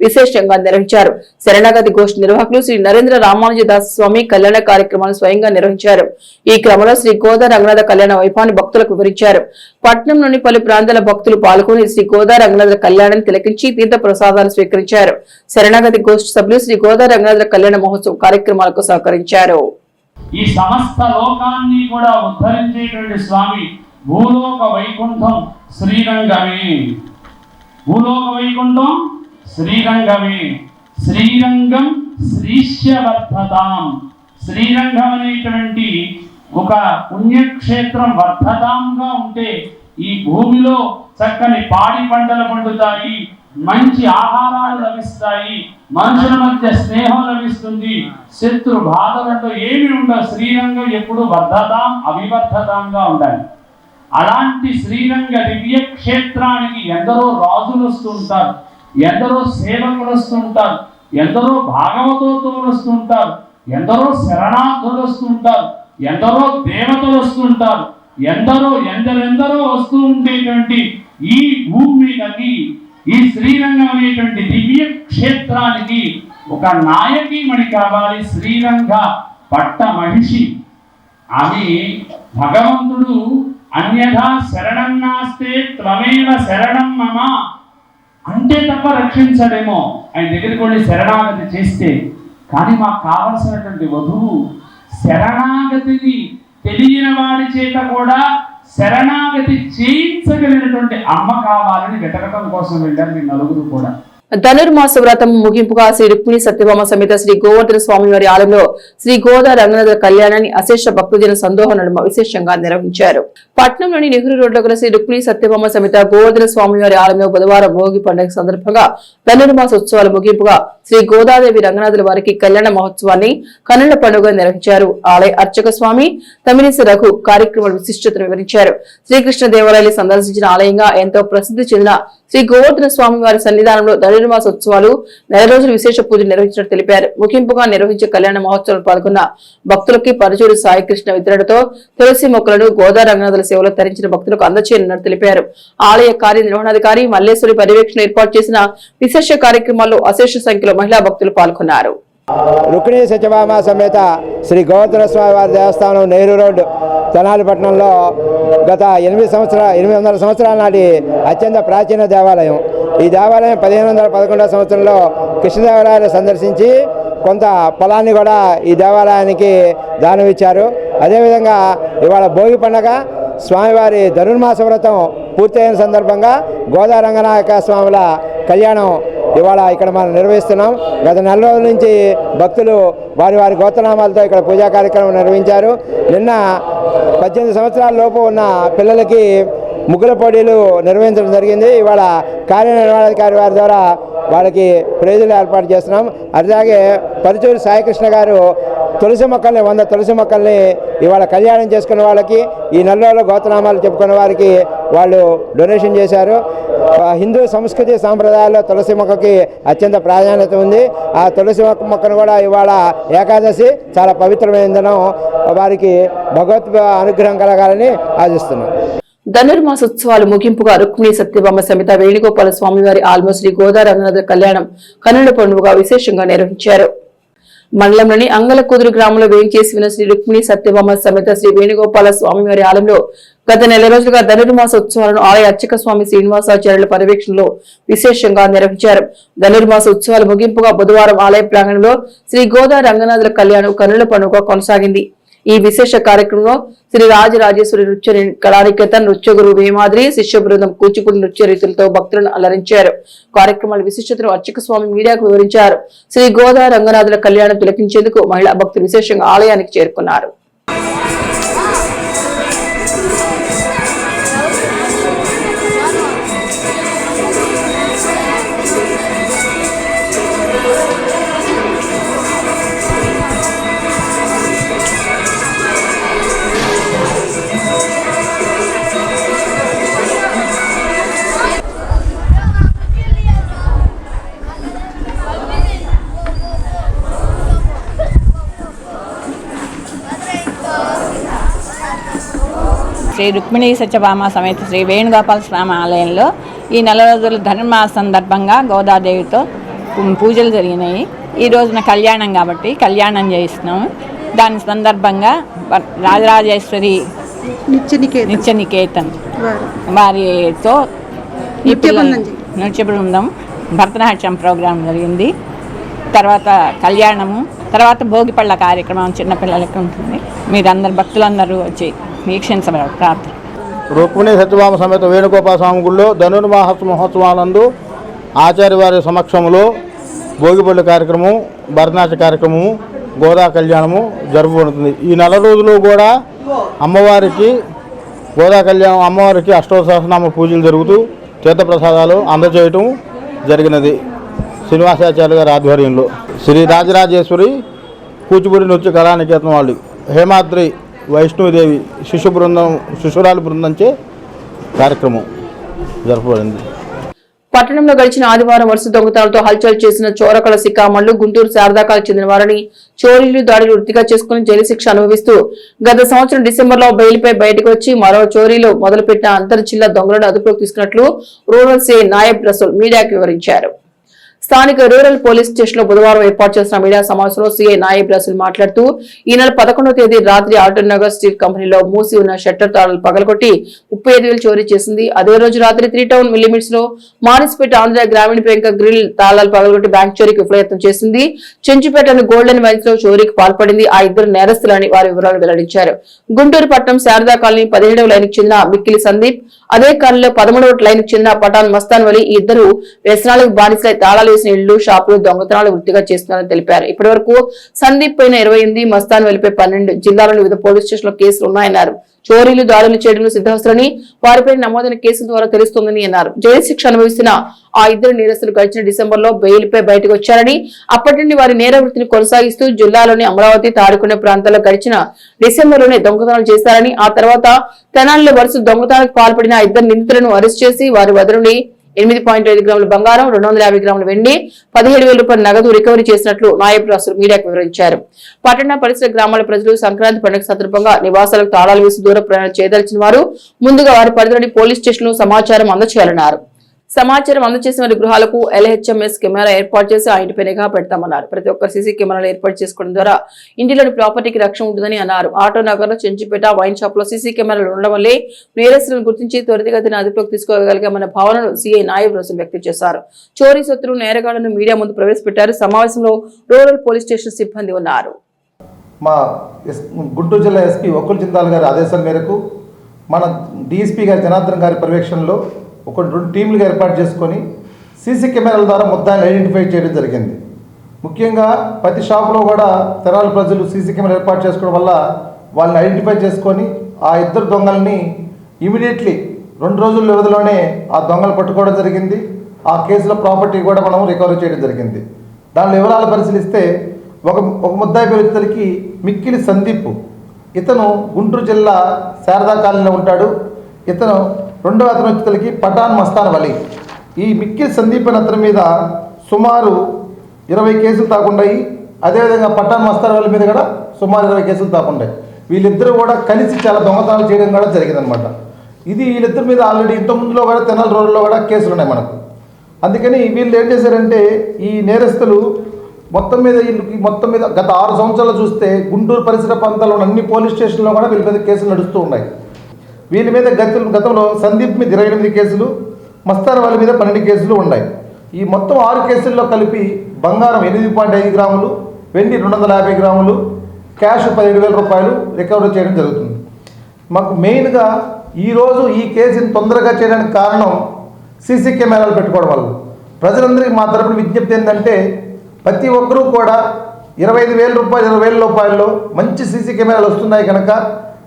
విశేషంగా నిర్వహించారు. శరణాగతి గోష్ఠి నిర్వాహకులు శ్రీ నరేంద్ర రామానుజ దాస్ స్వామి కళ్యాణ కార్యక్రమాలను స్వయంగా నిర్వహించారు. ఈ క్రమంలో శ్రీ గోదా రంగనాథ కళ్యాణ వైభవాన్ని భక్తులకు వివరించారు. పట్నంలోని పలు ప్రాంతాల భక్తులు పాల్గొని శ్రీ గోదా రంగనాథ కళ్యాణాన్ని తిలకించి తీర్థ ప్రసాదాలు స్వీకరించారు. శరణాగతి గోష్ఠి సభ్యులు శ్రీ గోదా రంగనాథ కళ్యాణ మహోత్సవ కార్యక్రమాలకు సహకరించారు. ఈ సమస్త లోకాన్ని కూడా ఉద్ధరించేటువంటి స్వామి భూలోక వైకుంఠం శ్రీరంగమే. భూలోక వైకుంఠం శ్రీరంగమే. శ్రీరంగం శ్రీశ్యవర్ధతాం. శ్రీరంగం అనేటువంటి ఒక పుణ్యక్షేత్రం వర్ధతాంగా ఉంటే ఈ భూమిలో చక్కని పాడి పంటలు పండుతాయి, మంచి ఆహారాలు లభిస్తాయి, మనుషుల మధ్య స్నేహం లభిస్తుంది, శత్రు బాధలంటూ ఏమి ఉండవు. శ్రీరంగం ఎప్పుడు వర్ధతాం అవివర్ధతాంగా ఉండాలి. అలాంటి శ్రీరంగ దివ్య క్షేత్రానికి ఎందరో రాజులు వస్తూ ఉంటారు, ఎందరో సేవకులు వస్తూ ఉంటారు, ఎందరో భాగవతోత్తములు వస్తూ ఉంటారు, ఎందరో శరణార్థులు వస్తూ ఉంటారు, ఎందరో దేవతలు వస్తూ ఉంటారు, ఎందరెందరో వస్తూ ఉండేటువంటి ఈ భూమి మీదకి, ఈ శ్రీరంగం అనేటువంటి దివ్య క్షేత్రానికి ఒక నాయకీమణి కావాలి. శ్రీరంగ పట్ట మహిషి ఆమె. భగవంతుడు అన్యథా శరణం నాస్తే త్వమేవ శరణం మమ అంటే తప్ప రక్షించడేమో, ఆయన దగ్గరికి వెళ్ళి శరణాగతి చేస్తే. కానీ మాకు కావలసినటువంటి వధువు శరణాగతిని తెలియని వాడి చేత కూడా శరణాగతి చేయించగలిగినటువంటి అమ్మ కావాలని వెతకటం కోసం వెళ్ళారు మీ నలుగురు కూడా. ధనుర్మాస వ్రతం ముగింపుగా శ్రీ రుక్మిణి సత్యభామ సమేత శ్రీ గోవర్ధన స్వామి వారి ఆలయంలో శ్రీ గోదా రంగనాథ కళ్యాణాన్ని అశేష భక్తజన సందోహం నడుమ విశేషంగా నిర్వహించారు. పట్నంలోని నెహ్రూ రోడ్లో గల శ్రీ రుక్మిణి సత్యభామ సమేత గోవర్ధన స్వామి వారి ఆలయంలో బుధవారం భోగి పండుగ సందర్భంగా ధనుర్మాస ఉత్సవాల ముగింపుగా శ్రీ గోదాదేవి రంగనాథుల వారికి కళ్యాణ మహోత్సవాన్ని కన్నుల పండుగ నిర్వహించారు. ఆలయ అర్చక స్వామి తమిళిసి రఘు కార్యక్రమాల విశిష్టతను వివరించారు. శ్రీకృష్ణ దేవాలయాన్ని సందర్శించిన ఆలయంగా ఎంతో ప్రసిద్ధి చెందిన శ్రీ గోవర్ధన స్వామి వారి సన్నిధానంలో ధనుర్మాస ఉత్సవాలు 4 రోజులు విశేష పూజలు నిర్వహించినట్టు తెలిపారు. ముగింపుగా నిర్వహించే కళ్యాణ మహోత్సవంలో పాల్గొన్న భక్తులకి పరచూరు సాయికృష్ణ వితరణతో తులసి మొక్కలను గోదా రంగనాథుల సేవలో తరించిన భక్తులకు అందచేయనున్నట్టు తెలిపారు. ఆలయ కార్యనిర్వహణాధికారి మల్లేశ్వరి పర్యవేక్షణ ఏర్పాటు చేసిన విశేష కార్యక్రమాల్లో అశేష సంఖ్యలో మహిళా భక్తులు పాల్గొన్నారు. రుక్మిణి సత్యభామ సమేత శ్రీ గోవర్ధన స్వామి వారి దేవస్థానం నెహ్రూ రోడ్ తెనాలి పట్టణంలో గత 800 సంవత్సరాల నాటి అత్యంత ప్రాచీన దేవాలయం. ఈ దేవాలయం 1511 సంవత్సరంలో కృష్ణదేవరాయలు సందర్శించి కొంత పొలాన్ని కూడా ఈ దేవాలయానికి దానం ఇచ్చారు. అదేవిధంగా ఇవాళ భోగి పండుగ స్వామివారి ధనుర్మాస వ్రతం పూర్తయిన సందర్భంగా గోదా రంగనాయక స్వాముల కళ్యాణం ఇవాళ ఇక్కడ మనం నిర్వహిస్తున్నాం. గత నెల రోజుల నుంచి భక్తులు వారి వారి గోత్రనామాలతో ఇక్కడ పూజా కార్యక్రమం నిర్వహించారు. నిన్న 18 సంవత్సరాల లోపు ఉన్న పిల్లలకి ముగ్గుల పోటీలు నిర్వహించడం జరిగింది. ఇవాళ కార్యనిర్వహణాధికారి వారి ద్వారా వాళ్ళకి ప్రైజులు ఏర్పాటు చేస్తున్నాం. అలాగే పరుచూరి సాయికృష్ణ గారు తులసి మొక్కల్ని 100 తులసి మొక్కల్ని ఇవాళ కళ్యాణం చేసుకున్న వాళ్ళకి, ఈ నెలలో గోత్రనామాలు చెప్పుకున్న వారికి వాళ్ళు డొనేషన్ చేశారు. హిందూ సంస్కృతి సాంప్రదాయాల్లో తులసి మొక్కకి అత్యంత ప్రాధాన్యత ఉంది. ఆ తులసి మొక్కను కూడా ఇవాళ ఏకాదశి చాలా పవిత్రమైనదనం, వారికి భగవత్ అనుగ్రహం కలగాలని ఆశిస్తున్నాం. ధనుర్మాసోత్సవాలు ముగింపుగా రుక్మిణి సత్యభామ సమేత వేణుగోపాల స్వామివారి ఆల్మో శ్రీ గోదా రంగనాథ కళ్యాణం కన్నుల పండుగగా విశేషంగా నిర్వహించారు. మండలంలోని అంగలకుదురు గ్రామంలో వేయించేసి ఉన్న శ్రీ రుక్మిణి సత్యభామ సమేత శ్రీ వేణుగోపాల స్వామివారి ఆలయంలో గత నెల రోజులుగా ధనుర్మాస ఉత్సవాలను ఆలయ అర్చక స్వామి శ్రీనివాసాచార్యుల పర్యవేక్షణలో విశేషంగా నిర్వహించారు. ధనుర్మాస ఉత్సవాల ముగింపుగా బుధవారం ఆలయ ప్రాంగణంలో శ్రీ గోదా రంగనాథుల కళ్యాణం కన్నుల పండుగ కొనసాగింది. ఈ విశేష కార్యక్రమంలో శ్రీ రాజరాజేశ్వరి నృత్య కళానికేతన్, నృత్య గురువు వేమాద్రి, శిష్య బృందం కూచిపూడి నృత్య రీతులతో భక్తులను అలరించారు. కార్యక్రమాల విశిష్టతను అర్చక స్వామి మీడియాకు వివరించారు. శ్రీ గోదా రంగనాథుల కళ్యాణం తిలకించేందుకు మహిళా భక్తులు విశేషంగా ఆలయానికి చేరుకున్నారు. శ్రీ రుక్మిణి సత్యభామ సమేత శ్రీ వేణుగోపాల స్వామి ఆలయంలో ఈ నెల రోజుల ధనుర్మాస సందర్భంగా గోదాదేవితో పూజలు జరిగినాయి. ఈ రోజున కళ్యాణం కాబట్టి కళ్యాణం చేయిస్తున్నాము. దాని సందర్భంగా రాజరాజేశ్వరి నిత్యనికేతన్ వారితో నృత్య బృందం భరతనాట్యం ప్రోగ్రాం జరిగింది. తర్వాత కళ్యాణము, తర్వాత భోగిపళ్ళ కార్యక్రమం చిన్నపిల్లలకి ఉంటుంది. మీరందరు భక్తులందరూ వచ్చి వీక్షించబడ ప్రార్థన. రుక్మిణి సత్యభామ సమేత వేణుగోపాల స్వామి గుడిలో ధనుర్మాస మహోత్సవాలందు ఆచార్య వారి సమక్షంలో భోగిపళ్ళు కార్యక్రమం, భరతనాట్య కార్యక్రమము, గోదా కళ్యాణము జరుపుకుంటుంది. ఈ నెల రోజులు కూడా అమ్మవారికి గోదా కళ్యాణం, అమ్మవారికి అష్టోత్తరనామ పూజలు జరుగుతూ తీర్థప్రసాదాలు అందజేయటం జరిగినది. శ్రీనివాసాచార్య గారి ఆధ్వర్యంలో శ్రీ రాజరాజేశ్వరి కూచిపూడి నృత్య కళానికేతనం వాళ్ళు హేమాద్రి వైష్ణోదేవి శిశురాలి బృందంచే కార్యక్రమం జరపబడింది. పట్టణంలో గడిచిన ఆదివారం వరుస దొంగతనాలతో హల్చల్ చేసిన చోరకల సికామణులు గుంటూరు శారదాకాలకు చెందిన వారిని చోరీలు దాడులు వృత్తిగా చేసుకుని జైలు శిక్ష అనుభవిస్తూ గత సంవత్సరం డిసెంబర్లో బెయిల్పై బయటకు వచ్చి మరో చోరీలు మొదలుపెట్టిన అంతర్ జిల్లా దొంగలను అదుపులోకి తీసుకున్నట్లు రూరల్ సిఐ నాయబ్ రసూల్ మీడియాకు వివరించారు. స్థానిక రూరల్ పోలీస్ స్టేషన్ లో బుధవారం ఏర్పాటు చేసిన మీడియా సమావేశంలో సీఐ నాయబ్ రసూల్ మాట్లాడుతూ ఈ నెల 11వ తేదీ రాత్రి ఆటో నగర్ స్టీల్ కంపెనీలో మూసి ఉన్న షట్టర్ తాళాలు పగలగొట్టి 35,000 చోరీ చేసింది. అదే రోజు రాత్రి 3 టౌన్ మిల్లిమిట్స్ లో మారిస్పేట ఆంధ్ర గ్రామీణ బ్యాంక్ గ్రిల్ తాళాలు పగలగొట్టి బ్యాంక్ చోరీకి విఫలయత్నం చేసింది. చెంచుపేటలోని గోల్డెన్ వైన్స్ లో చోరీకి పాల్పడింది. ఆ ఇద్దరు నేరస్తులని వారి వివరాలు వెల్లడించారు. గుంటూరు పట్టణం శారదా కాలనీ 17వ లైన్కి చెందిన మిక్కిలి సందీప్, అదే కాలనీలో 13వ లైన్కి చెందిన పఠాన్ మస్తాన్ వలి ఈ ఇద్దరు వ్యసనాలకు బానిసలై తాళాలు వేసిన ఇళ్లు, షాపులు దొంగతనాలు వృత్తిగా చేస్తున్నారని తెలిపారు. ఇప్పటి వరకు సందీప్ పైన 28, మస్తాన్ వలిపై 12 జిల్లాలోని వివిధ పోలీస్ స్టేషన్లో కేసులు ఉన్నాయన్నారు. చోరీలు దాడులు చేయడంలో సిద్ధవస్తులని వారిపై నమోదైన కేసుల ద్వారా తెలుస్తోందని అన్నారు. జైలు శిక్ష అనుభవిస్తున్న ఆ ఇద్దరు నేరస్తులు గడిచిన డిసెంబర్ లో బెయిల్పై బయటకు వచ్చారని, అప్పటి నుండి వారి నేర వృత్తిని కొనసాగిస్తూ జిల్లాలోని అమరావతి, తాడికొండ ప్రాంతాల్లో గడిచిన డిసెంబర్లోనే దొంగతనాలు చేశారని, ఆ తర్వాత తెనాలిలో వరుస దొంగతనాలకు పాల్పడిన ఆ ఇద్దరు నిందితులను అరెస్ట్ చేసి వారి వద్ద నుండి 8.5 గ్రాముల బంగారం, 250 గ్రాముల వెండి, 17,000 రూపాయల నగదు రికవరీ చేసినట్లు నాయబ్ రసూల్ మీడియాకు వివరించారు. పట్టణ పరిసర గ్రామాల ప్రజలు సంక్రాంతి పండుగ సందర్భంగా నివాసాలకు తాళాలు వేసి దూర ప్రయాణం చేయదలిచిన వారు ముందుగా వారి పరిధిలోని పోలీస్ స్టేషన్ లో సమాచారం అందజేయాలన్నారు. సమాచారం అందజేసిన వారి గృహాలకు LHMS కెమెరా ఏర్పాటు చేసి ఆ ఇంటిపై నిఘా పెడతామన్నారు. ప్రతి ఒక్కరు సీసీ కెమెరాలు ఏర్పాటు చేసుకోవడం ద్వారా ఇంటిలోని ప్రాపర్టీకి రక్షణ ఉంటుందని అన్నారు. ఆటో నగర్ లో చెంచిపేట వైన్ షాప్ లో సీసీ కెమెరాలు ఉండడం వల్లే నేరస్తులను గుర్తించి త్వరితగతిన అదుపులోకి తీసుకోగలిగామన్న భావనను సీఐ నాయబ్ రసూల్ వ్యక్తం చేశారు. చోరీ సొత్తులు నేరగాళ్లను మీడియా ముందు ప్రవేశపెట్టారు. సమావేశంలో రూరల్ పోలీస్ స్టేషన్ సిబ్బంది ఉన్నారు. మా గుంటూరు జిల్లా ఎస్పీ ఒక్కరు జిందాల్ గారి ఆదేశాల మేరకు మన డిఎస్పీ గారి జనార్దన్ గారి పర్యవేక్షణలో 2 టీంలుగా ఏర్పాటు చేసుకొని సీసీ కెమెరాల ద్వారా మొత్తాన్ని ఐడెంటిఫై చేయడం జరిగింది. ముఖ్యంగా ప్రతి షాపులో కూడా తెనాలి ప్రజలు సీసీ కెమెరా ఏర్పాటు చేసుకోవడం వల్ల వాళ్ళని ఐడెంటిఫై చేసుకొని ఆ ఇద్దరు దొంగల్ని ఇమీడియట్లీ 2 రోజుల వ్యవధిలోనే ఆ దొంగలు పట్టుకోవడం జరిగింది. ఆ కేసులో ప్రాపర్టీ కూడా మనం రికవరీ చేయడం జరిగింది. దాని వివరాలు పరిశీలిస్తే ఒక ముద్దాయి పేరు వచ్చేసరికి మిక్కిలి సందీప్. ఇతను గుంటూరు జిల్లా శారదా కాలనీలో ఉంటాడు. ఇతను రెండవ అతను వచ్చేసరికి పఠాన్ మస్తాన్ వలి. ఈ మిక్కిలి సందీప్ అనే అతని మీద సుమారు 20 కేసులు తాకుండాయి. అదేవిధంగా పఠాన్ మస్తాన్ వలి మీద కూడా సుమారు 20 కేసులు తాకుండాయి. వీళ్ళిద్దరూ కూడా కలిసి చాలా దొంగతనాలు చేయడం కూడా జరిగిందనమాట. ఇది వీళ్ళిద్దరి మీద ఆల్రెడీ ఇంతకుముందులో కూడా తెనాలి రోడ్లో కూడా కేసులు ఉన్నాయి మనకు. అందుకని వీళ్ళు ఏం చేశారంటే ఈ నేరస్తులు మొత్తం మీద గత 6 సంవత్సరాలు చూస్తే గుంటూరు పరిసర ప్రాంతాల్లో అన్ని పోలీస్ స్టేషన్లో కూడా వీళ్ళ మీద కేసులు నడుస్తూ ఉన్నాయి. వీళ్ళ మీద గతంలో సందీప్ మీద 28 కేసులు, మస్తాన్ వాళ్ళ మీద 12 కేసులు ఉన్నాయి. ఈ మొత్తం 6 కేసుల్లో కలిపి బంగారం 8.5 గ్రాములు, వెండి 250 గ్రాములు, క్యాష్ 17,000 రూపాయలు రికవరీ చేయడం జరుగుతుంది. మాకు మెయిన్గా ఈరోజు ఈ కేసుని తొందరగా చేయడానికి కారణం సీసీ కెమెరాలు పెట్టుకోవడం వల్ల. ప్రజలందరికీ మా తరపున విజ్ఞప్తి ఏంటంటే ప్రతి ఒక్కరూ కూడా 25,000 రూపాయలు 20,000 రూపాయల్లో మంచి సీసీ కెమెరాలు వస్తున్నాయి కనుక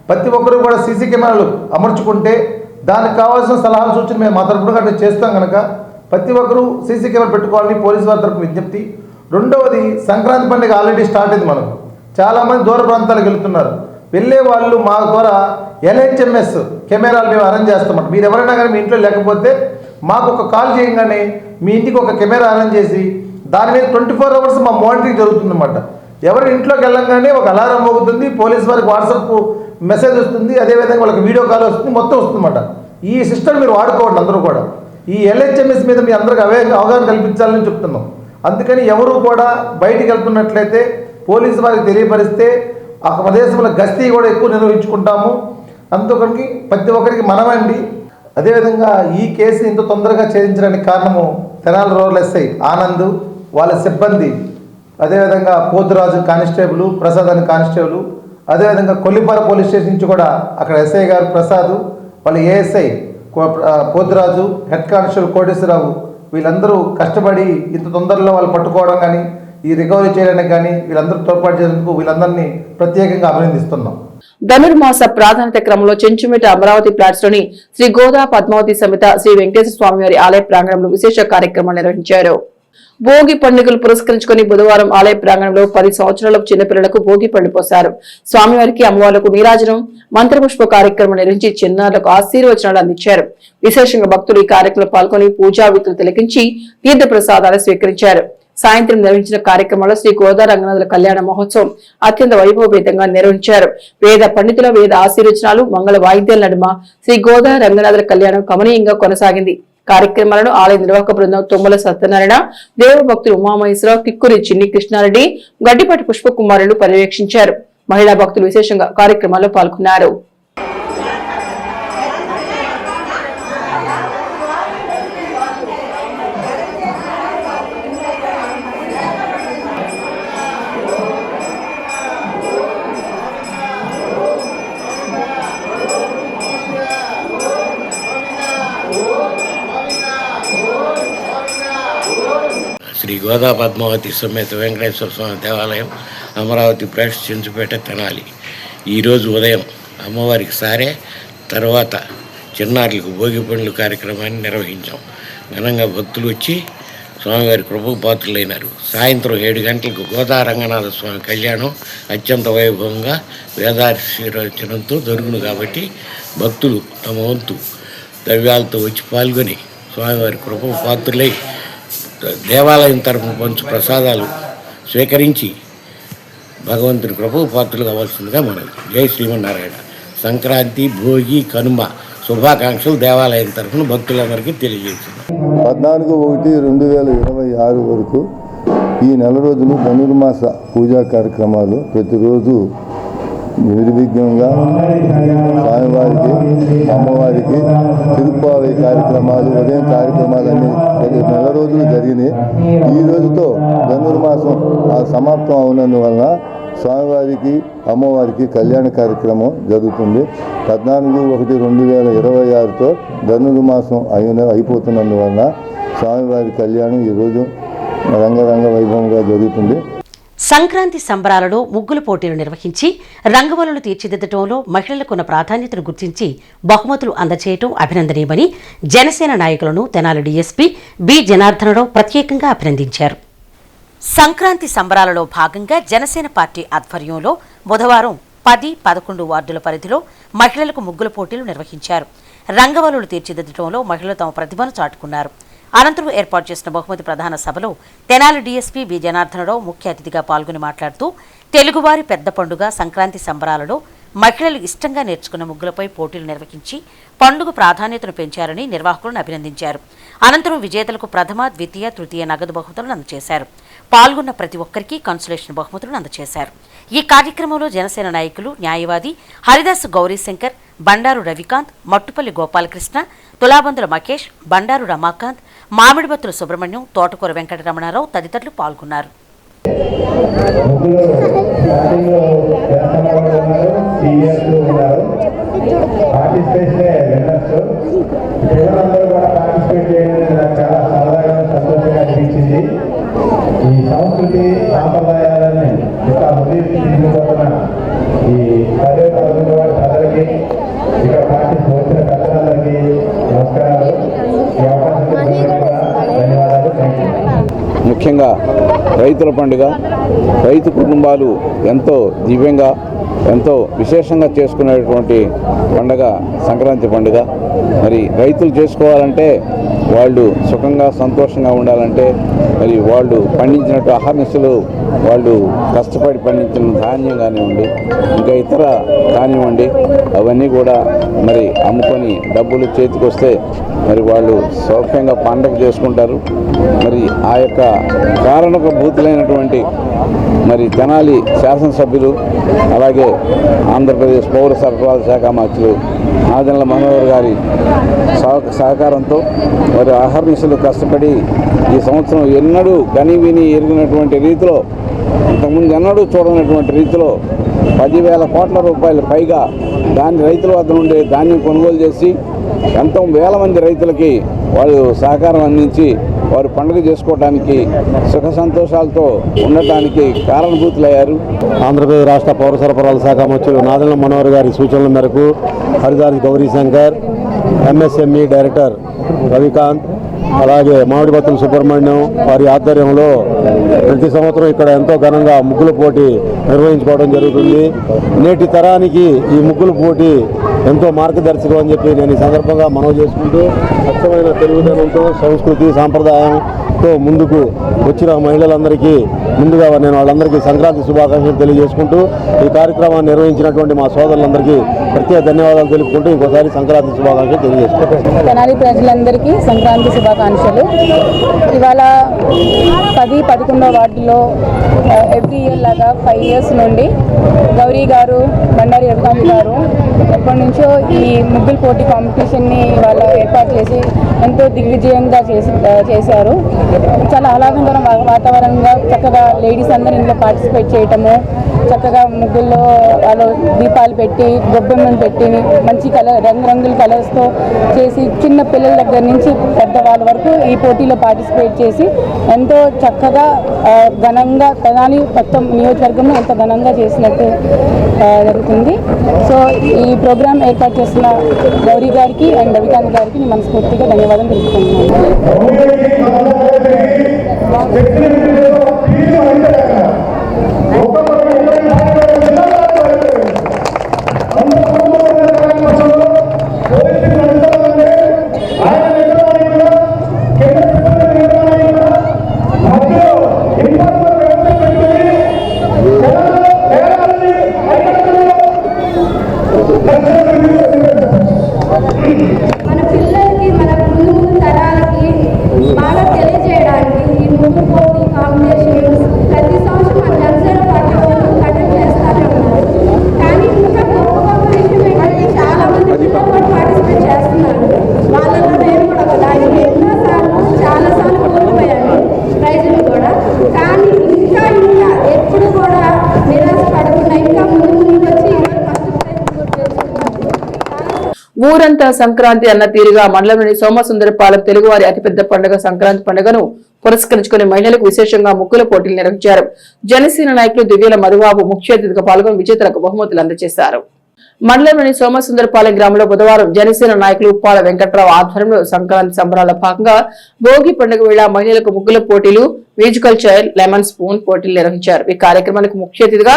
ప్రతి ఒక్కరూ కూడా సీసీ కెమెరాలు అమర్చుకుంటే దానికి కావాల్సిన సలహాలు సూచనలు మేము మా తరపున మేము చేస్తాం కనుక ప్రతి ఒక్కరూ సీసీ కెమెరా పెట్టుకోవాలని పోలీసు వారి తరపున విజ్ఞప్తి. రెండవది, సంక్రాంతి పండుగ ఆల్రెడీ స్టార్ట్ అయింది. మనకు చాలామంది దూర ప్రాంతాలకు వెళ్తున్నారు. వెళ్ళే వాళ్ళు మా ద్వారా LHMS కెమెరాలు మేము అరేంజ్ చేస్తామంట. మీరు ఎవరైనా కానీ మీ ఇంట్లో లేకపోతే మాకు ఒక కాల్ చేయగానే మీ ఇంటికి ఒక కెమెరా అరేంజ్ చేసి దాని మీద 24 అవర్స్ మా మానిటరింగ్ జరుగుతుందన్నమాట. ఎవరి ఇంట్లోకి వెళ్ళంగానే ఒక అలారం మోగుతుంది, పోలీస్ వారికి వాట్సాప్ మెసేజ్ వస్తుంది, అదేవిధంగా వాళ్ళకి వీడియో కాల్ వస్తుంది, మొత్తం వస్తుందన్నమాట. ఈ సిస్టమ్ మీరు వాడుకోండి అందరూ కూడా. ఈ LHMS మీద మీ అందరికి అవగాహన కల్పించాలని చెప్తున్నాం. అందుకని ఎవరు కూడా బయటికి వెళ్తున్నట్లయితే పోలీసు వారికి తెలియపరిస్తే ఆ ప్రదేశంలో గస్తీ కూడా ఎక్కువ నిర్వహించుకుంటాము. అందుకని ప్రతి ఒక్కరికి మనమండి. అదేవిధంగా ఈ కేసు ఇంత తొందరగా ఛేదించడానికి కారణము తెనాలి రూరల్ ఎస్ఐ ఆనంద్, వాళ్ళ సిబ్బంది, అదేవిధంగా పోతురాజు కానిస్టేబుల్, ప్రసాద్ అని కానిస్టేబుల్, అదేవిధంగా కొల్లిపార పోలీస్ స్టేషన్ నుంచి కూడా అక్కడ ఎస్ఐ గారు ప్రసాద్, వాళ్ళ ASI Poturaju, head constable Koteswararao, వీళ్ళందరూ కష్టపడి ఇంత తొందరలో వాళ్ళు పట్టుకోవడం కానీ ఈ రికవరీ చేయడానికి కానీ వీళ్ళందరూ తోడ్పాటు చేసేందుకు వీళ్ళందరినీ ప్రత్యేకంగా అభినందిస్తున్నాం. ధనుర్మాస ప్రాధాన్యత క్రమంలో చెంచుమిట అమరావతి ప్లాట్స్ లోని శ్రీ గోదా పద్మావతి సమేత శ్రీ వెంకటేశ్వర స్వామి వారి ఆలయ ప్రాంగణంలో విశేష కార్యక్రమాలు నిర్వహించారు. భోగి పండుగలు పురస్కరించుకుని బుధవారం ఆలయ ప్రాంగణంలో 10 సంవత్సరాల చిన్నపిల్లలకు భోగి పండు పోశారు. స్వామివారికి అమ్మవార్లకు నీరాజనం, మంత్రపుష్ప కార్యక్రమం నిర్వహించి చిన్నారులకు ఆశీర్వచనాలు అందించారు. విశేషంగా భక్తులు ఈ కార్యక్రమంలో పాల్గొని పూజా విధులు తిలకించి తీర్థ ప్రసాదాలు స్వీకరించారు. సాయంత్రం నిర్వహించిన కార్యక్రమంలో శ్రీ గోదా రంగనాథుల కళ్యాణ మహోత్సవం అత్యంత వైభవపేతంగా నిర్వహించారు. వేద పండితుల వేద ఆశీర్వచనాలు, మంగళ వాయిద్యాల నడుమ శ్రీ గోదా రంగనాథుల కళ్యాణం కమనీయంగా కొనసాగింది. కార్యక్రమాలను ఆలయ నిర్వాహక బృందం తుమ్మల సత్యనారాయణ, దేవభక్తులు ఉమామహేశ్వరరావు, కిక్కురి చిన్ని కృష్ణారెడ్డి, గడ్డిపాటి పుష్పకుమారులు పర్యవేక్షించారు. మహిళా భక్తులు విశేషంగా కార్యక్రమాల్లో పాల్గొన్నారు. శ్రీ గోదా పద్మావతి సమేత వెంకటేశ్వర స్వామి దేవాలయం, అమరావతి ప్రెస్, చెంచుపేట, తెనాలి. ఈరోజు ఉదయం అమ్మవారికి సారే, తర్వాత చిన్నారులకు భోగి పండ్లు కార్యక్రమాన్ని నిర్వహించాం. ఘనంగా భక్తులు వచ్చి స్వామివారి కృపకు పాత్రులైనారు. సాయంత్రం 7 గంటలకు గోదా రంగనాథ స్వామి కళ్యాణం అత్యంత వైభవంగా వేదాశీర్వచనంతో జరుగును కాబట్టి భక్తులు తమ వంతు ద్రవ్యాలతో వచ్చి పాల్గొని స్వామివారి కృపకు పాత్రులై దేవాలయం తరఫున పంచు ప్రసాదాలు స్వీకరించి భగవంతుని కృపకు పాత్రలు కావాల్సిందిగా మనవి. జై శ్రీమన్నారాయణ. సంక్రాంతి, భోగి, కనుమ శుభాకాంక్షలు దేవాలయం తరఫున భక్తులందరికీ తెలియజేస్తున్నాం. 14/1/2026 వరకు ఈ నెల రోజులు ధనుర్మాస పూజా కార్యక్రమాలు ప్రతిరోజు నిర్విఘ్నంగా స్వామివారికి, అమ్మవారికి తిరుప్పావై కార్యక్రమాలు, ఉదయం కార్యక్రమాలన్నీ నెల రోజులు జరిగినాయి. ఈ రోజుతో ధనుర్మాసం సమాప్తం అవునందువలన స్వామివారికి, అమ్మవారికి కళ్యాణ కార్యక్రమం జరుగుతుంది. 14/1/2026తో ధనుర్మాసం అయిపోతున్నందువలన స్వామివారి కళ్యాణం ఈరోజు రంగరంగ వైభవంగా జరుగుతుంది. సంక్రాంతి సంబరాలలో ముగ్గుల పోటీలు నిర్వహించి రంగవల్లులు తీర్చిదిద్దటంలో మహిళలకున్న ప్రాధాన్యతను గుర్తించి బహుమతులు అందజేయటం అభినందనీయమని జనసేన నాయకులను తెనాలి డీఎస్పీ బి జనార్దనరావు ప్రత్యేకంగా అభినందించారు. సంక్రాంతి సంబరాలలో భాగంగా జనసేన పార్టీ ఆధ్వర్యంలో బుధవారం 10-11 వార్డుల పరిధిలో మహిళలకు ముగ్గుల పోటీలు నిర్వహించారు. రంగవల్లులు తీర్చిదిద్దటంలో మహిళలు తమ ప్రతిభను చాటుకున్నారు. అనంతరం ఏర్పాటు చేసిన బహుమతి ప్రధాన సభలో తెనాలి డీఎస్పీ బి జనార్దనరావు ముఖ్య అతిథిగా పాల్గొని మాట్లాడుతూ తెలుగువారి పెద్ద పండుగ సంక్రాంతి సంబరాలలో మహిళలు ఇష్టంగా నేర్చుకున్న ముగ్గులపై పోటీలు నిర్వహించి పండుగ ప్రాధాన్యతను పెంచారని నిర్వాహకులను అభినందించారు. అనంతరం విజేతలకు ప్రథమ, ద్వితీయ, తృతీయ నగదు బహుమతులను అందజేశారు. పాల్గొన్న ప్రతి ఒక్కరికి కన్సులేషన్ బహుమతులను అందజేశారు. ఈ కార్యక్రమంలో జనసేన నాయకులు న్యాయవాది హరిదాసు గౌరీశంకర్, బండారు రవికాంత్, మట్టుపల్లి గోపాలకృష్ణ, తులాబందుల మకేష్, బండారు రమాకాంత్, మామిడిబత్తుల సుబ్రహ్మణ్యం, తోటకూర వెంకటరమణారావు తదితరులు పాల్గొన్నారు. ఈ సంస్కృతి సాంప్రదాయాలని ఇంకా ముందుకు తీసుకుపోతున్న ఈ ప్రజలకి ఇక్కడ వచ్చిన పెద్దలందరికీ నమస్కారాలు. ఈ అవకాశం ధన్యవాదాలు. ముఖ్యంగా రైతుల పండుగ, రైతు కుటుంబాలు ఎంతో దివ్యంగా ఎంతో విశేషంగా చేసుకునేటువంటి పండుగ సంక్రాంతి పండుగ. మరి రైతులు చేసుకోవాలంటే వాళ్ళు సుఖంగా సంతోషంగా ఉండాలంటే మరి వాళ్ళు పండించినట్టు అహర్నిశలు వాళ్ళు కష్టపడి పండించిన ధాన్యం కానివ్వండి, ఇంకా ఇతర కానివ్వండి, అవన్నీ కూడా మరి అమ్ముకొని డబ్బులు చేతికి వస్తే మరి వాళ్ళు సౌఖ్యంగా పండగ చేసుకుంటారు. మరి ఆ యొక్క కారణభూతులైనటువంటి మరి తెనాలి శాసనసభ్యులు, అలాగే ఆంధ్రప్రదేశ్ పౌర సరఫరాల శాఖ మంత్రులు నాదెండ్ల మనోహర్ గారి సహకారంతో మరి అహర్నిశలు కష్టపడి ఈ సంవత్సరం ఎన్నడూ కనివిని ఎరిగినటువంటి రీతిలో, ఇంతకుముందు ఎన్నడూ చూడనటువంటి రీతిలో 10,000 కోట్ల రూపాయల పైగా దాని రైతుల వద్ద నుండి ధాన్యం కొనుగోలు చేసి ఎంతో వేల మంది రైతులకి వాళ్ళు సహకారం అందించి వారు పండుగ చేసుకోవడానికి సుఖ సంతోషాలతో ఉండటానికి కారణభూతులయ్యారు. ఆంధ్రప్రదేశ్ రాష్ట్ర పౌర సరఫరాల శాఖ మంత్రులు నాదెండ్ల మనోహర్ గారి సూచనల మేరకు హరిదాసు గౌరీశంకర్, ఎంఎస్ఎంఈ డైరెక్టర్ రవికాంత్, అలాగే మామిడిబత్తుల సుబ్రహ్మణ్యం వారి ఆధ్వర్యంలో ప్రతి సంవత్సరం ఇక్కడ ఎంతో ఘనంగా ముగ్గుల పోటీ నిర్వహించుకోవడం జరుగుతుంది. నేటి తరానికి ఈ ముగ్గుల పోటీ ఎంతో మార్గదర్శకం అని చెప్పి నేను ఈ సందర్భంగా మనవి చేసుకుంటూ, అచ్చమైన తెలుగుదనంతో సంస్కృతి సాంప్రదాయంతో ముందుకు వచ్చిన మహిళలందరికీ ముందుగా నేను వాళ్ళందరికీ సంక్రాంతి శుభాకాంక్షలు తెలియజేసుకుంటూ ఈ కార్యక్రమాన్ని నిర్వహించినటువంటి మా సోదరులందరికీ ప్రత్యేక ధన్యవాదాలు తెలుపుకుంటూ ఇంకోసారి సంక్రాంతి శుభాకాంక్షలు తెలియజేసుకుంటాం. తెనాలి ప్రజలందరికీ సంక్రాంతి శుభాకాంక్షలు. ఇవాళ 10-11 వార్డులో ఎవ్రీ ఇయర్ లాగా 5 years నుండి గౌరీ గారు, బండారి రవికాంత్ గారు ఎప్పటి నుంచో ఈ ముగ్గుల పోటీ కాంపిటీషన్ని ఇవాళ ఏర్పాటు చేసి ఎంతో దిగ్విజయంగా చేశారు. చాలా ఆహ్లాదకర వాతావరణంగా చక్కగా లేడీస్ అందరూ ఇందులో పార్టిసిపేట్ చేయటము, చక్కగా ముగ్గుల్లో వాళ్ళు దీపాలు పెట్టి, గొబ్బెమ్మను పెట్టి, మంచి రంగురంగుల కలర్స్తో చేసి చిన్న పిల్లల దగ్గర నుంచి పెద్దవాళ్ళ వరకు ఈ పోటీలో పార్టిసిపేట్ చేసి ఎంతో చక్కగా ఘనంగా తెనాలి మొత్తం నియోజకవర్గంలో ఎంతో ఘనంగా చేసినట్టు జరుగుతుంది. సో ఈ ప్రోగ్రాం ఏర్పాటు చేసిన గౌరీ గారికి అండ్ రవికాంత్ గారికి మనస్ఫూర్తిగా ధన్యవాదాలు తెలుపుకుంటున్నాను. మన పిల్లలకి, మన ముందు తరాలకి బాగా తెలియజేయడానికి ఈ ముగ్గు పోటీ కాంపిటీషన్ ప్రతి సంవత్సరం మన జనసేన పార్టీ వాళ్ళు కండక్ట్ చేస్తూనే ఉన్నారు. కానీ ఇంకా గొప్ప విషయం ఏంటంటే చాలా మంది పిల్లలు కూడా పార్టిసిపేట్ చేస్తున్నారు. వాళ్ళలో నేను కూడా ఒక దానికి ఎన్నోసార్లు చాలాసార్లు కోల్పోయాను ప్రైజులు కూడా. కానీ ఇంకా ఎప్పుడు కూడా నిరాశ పడకుండా ఇంకా ముందు వచ్చి ఊరంతా సంక్రాంతి అన్న తీరుగా మండలంలోని సోమసుందరపాలెం తెలుగువారి అతిపెద్ద పండుగ సంక్రాంతి పండుగను పురస్కరించుకుని మహిళలకు విశేషంగా ముగ్గుల పోటీలు నిర్వహించారు. జనసేన నాయకులు దివ్యాల మధుబాబు ముఖ్య అతిథిగా పాల్గొని విజేతలకు బహుమతులు అందజేశారు. మండలంలోని సోమసుందరపాలెం గ్రామంలో బుధవారం జనసేన నాయకులు ఉప్పాల వెంకట్రావు ఆధ్వర్యంలో సంక్రాంతి సంబరాల భాగంగా భోగి పండుగ వేళ మహిళలకు ముగ్గుల పోటీలు, మ్యూజికల్ చైర్, లెమన్ స్పూన్ పోటీలు నిర్వహించారు. ఈ కార్యక్రమానికి ముఖ్య అతిథిగా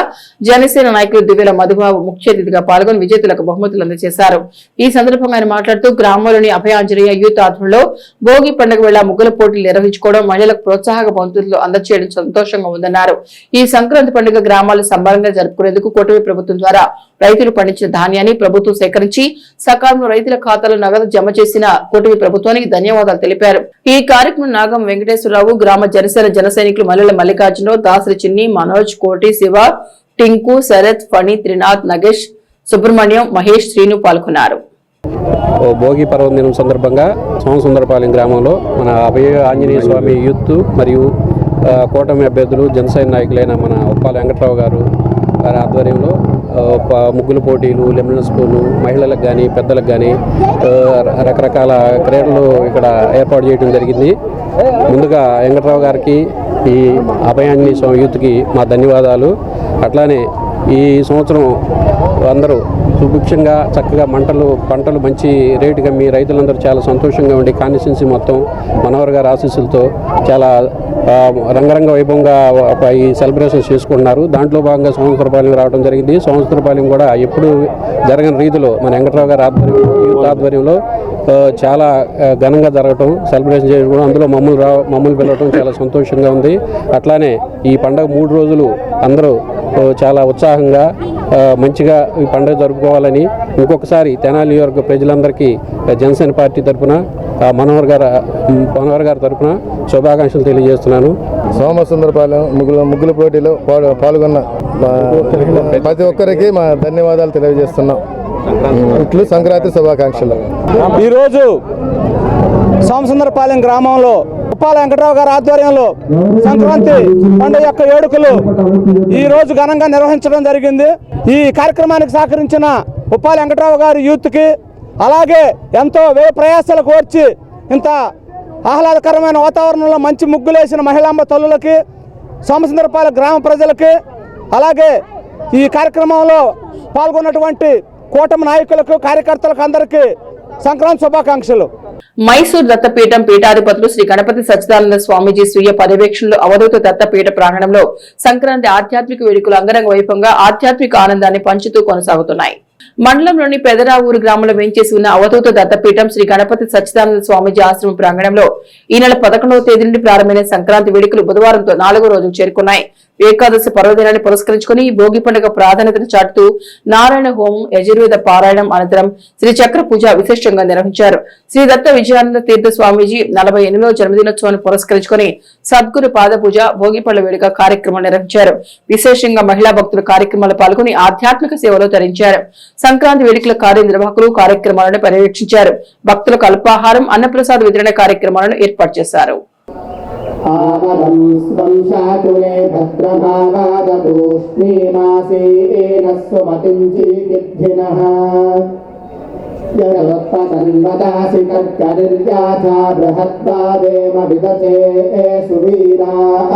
జనసేన నాయకులు దివ్యాల మధుబాబు ముఖ్య అతిథిగా పాల్గొని విజేతలకు బహుమతులు అందజేశారు. ఈ సందర్భంగా ఆయన మాట్లాడుతూ గ్రామంలోని అభయాంజనేయ యూత్ ఆధ్వర్యంలో భోగి పండుగ వేళ ముగ్గుల పోటీలు నిర్వహించుకోవడం మహిళలకు ప్రోత్సాహక బహుమతులు అందజేయడం సంతోషంగా ఉందన్నారు. ఈ సంక్రాంతి పండుగ గ్రామాలు సంబరంగా జరుపుకునేందుకు కూటమి ప్రభుత్వం ద్వారా రైతులు పండించిన ధాన్యాన్ని ప్రభుత్వం సేకరించి సకాలంలో రైతుల ఖాతాలో నగదు జమ చేసిన కూటమి ప్రభుత్వానికి ధన్యవాదాలు తెలిపారు. ఈ కార్యక్రమం నాగం వెంకటేశ్వరరావు, గ్రామ జనసేన జన సైనికులు మల్లెల మల్లికార్జునరావు, దాసరి చిన్ని, మనోజ్, కోటి, శివ, టింకు, శరత్, ఫణి, త్రినాథ్, నగేష్, సుబ్రహ్మణ్యం, మహేష్, శ్రీను పాల్గొన్నారు. భోగి పర్వదినం సందర్భంగా సోమసుందరపాలెం గ్రామంలో మన అభయ ఆంజనేయ స్వామి యూత్ మరియు కూటమి అభ్యర్థులు జనసేన నాయకులైన మన ఉప్పాల వెంకట్రావు గారు వారి ఆధ్వర్యంలో ముగ్గుల పోటీలు, లెమన్ స్పూను మహిళలకు కానీ పెద్దలకు కానీ రకరకాల క్రీడలు ఇక్కడ ఏర్పాటు చేయడం జరిగింది. ముందుగా వెంకట్రావు గారికి, ఈ అభయాంజనేయ స్వామి యూత్కి మా ధన్యవాదాలు. అట్లానే ఈ సంవత్సరం అందరూ సుభిక్షంగా చక్కగా పంటలు మంచి రేటుగా మీ రైతులందరూ చాలా సంతోషంగా ఉండి కాన్స్టిట్యున్సీ మొత్తం మనోహర్ గారి ఆశీస్సులతో చాలా రంగరంగ వైభవంగా ఈ సెలబ్రేషన్స్ చేసుకుంటున్నారు. దాంట్లో భాగంగా సోమసుందరపాలెం రావడం జరిగింది. సోమసుందరపాలెం కూడా ఎప్పుడు జరగని రీతిలో మన వెంకట్రావు గారి ఆధ్వర్యంలో, యూత్ ఆధ్వర్యంలో చాలా ఘనంగా జరగటం, సెలబ్రేషన్ చేసుకోవడం, అందులో మమ్మల్ని పిలవటం చాలా సంతోషంగా ఉంది. అట్లానే ఈ పండుగ 3 రోజులు అందరూ చాలా ఉత్సాహంగా మంచిగా ఈ పండుగ జరుపుకోవాలని ఇంకొకసారి తెనాలి నియోజకవర్గ ప్రజలందరికీ జనసేన పార్టీ తరఫున మనోహర్ గారి తరఫున శుభాకాంక్షలు తెలియజేస్తున్నాను. సోమసుందరపాలెం ముగ్గుల పోటీలో పాల్గొన్న ప్రతి ఒక్కరికి మా ధన్యవాదాలు తెలియజేస్తున్నాం. ఇట్లు సంక్రాంతి శుభాకాంక్షలు. ఈరోజు సోమసుందరపాలెం గ్రామంలో ఉప్పాల వెంకట్రావు గారి ఆధ్వర్యంలో సంక్రాంతి పండుగ యొక్క వేడుకలు ఈ రోజు ఘనంగా నిర్వహించడం జరిగింది. ఈ కార్యక్రమానికి సహకరించిన ఉప్పాల వెంకట్రావు గారి యూత్కి, అలాగే ఎంతో వ్యయ ప్రయాసాలు కోర్చి ఇంత ఆహ్లాదకరమైన వాతావరణంలో మంచి ముగ్గులేసిన మహిళాంబ తల్లులకి, సోమసుందరపాలెం గ్రామ ప్రజలకి, అలాగే ఈ కార్యక్రమంలో పాల్గొన్నటువంటి కూటమి నాయకులకు, కార్యకర్తలకు అందరికీ సంక్రాంతి శుభాకాంక్షలు. మైసూర్ దత్తపీఠం పీఠాధిపతులు శ్రీ గణపతి సచ్చిదానంద స్వామీజీ స్వీయ పర్యవేక్షణలో అవధూత దత్తపీఠ ప్రాంగణంలో సంక్రాంతి ఆధ్యాత్మిక వేడుకలు అంగరంగ వైభవంగా ఆధ్యాత్మిక ఆనందాన్ని పంచుతూ కొనసాగుతున్నాయి. మండలంలోని పెదరావూరు గ్రామంలో వేంచేసి ఉన్న అవధూత దత్తపీఠం శ్రీ గణపతి సచ్చిదానంద స్వామీజీ ఆశ్రమం ప్రాంగణంలో ఈ నెల 11వ తేదీ నుండి ప్రారంభమైన సంక్రాంతి వేడుకలు బుధవారంతో 4వ రోజుకు చేరుకున్నాయి. ఏకాదశి పర్వదినాన్ని పురస్కరించుకుని భోగి పండుగ ప్రాధాన్యతను చాటుతూ నారాయణ హోమం, యజుర్వేద పారాయణం అనంతరం శ్రీ చక్ర పూజ విశేషంగా నిర్వహించారు. శ్రీ దత్త విజయానంద తీర్థ స్వామీజీ 48వ జన్మదినోత్సవాన్ని పురస్కరించుకుని సద్గురు పాద పూజ, భోగి పళ్ళ వేడుక కార్యక్రమం నిర్వహించారు. విశేషంగా మహిళా భక్తులు కార్యక్రమాల్లో పాల్గొని ఆధ్యాత్మిక సేవలో తరించారు. సంక్రాంతి వేడుకల కార్యనిర్వాహకులు కార్యక్రమాలను పర్యవేక్షించారు. భక్తులకు అల్పాహారం, అన్నప్రసాద వితరణ కార్యక్రమాలను ఏర్పాటు చేశారు. ఆమరం స్వంశాకులే భద్రభావాదూష్ణీమాసేన స్వమతించీతిథినః యరవత్పతన్వదాసి కర్కరిర్యాథా బృహద్వాదేమ విదతే సువీరాః.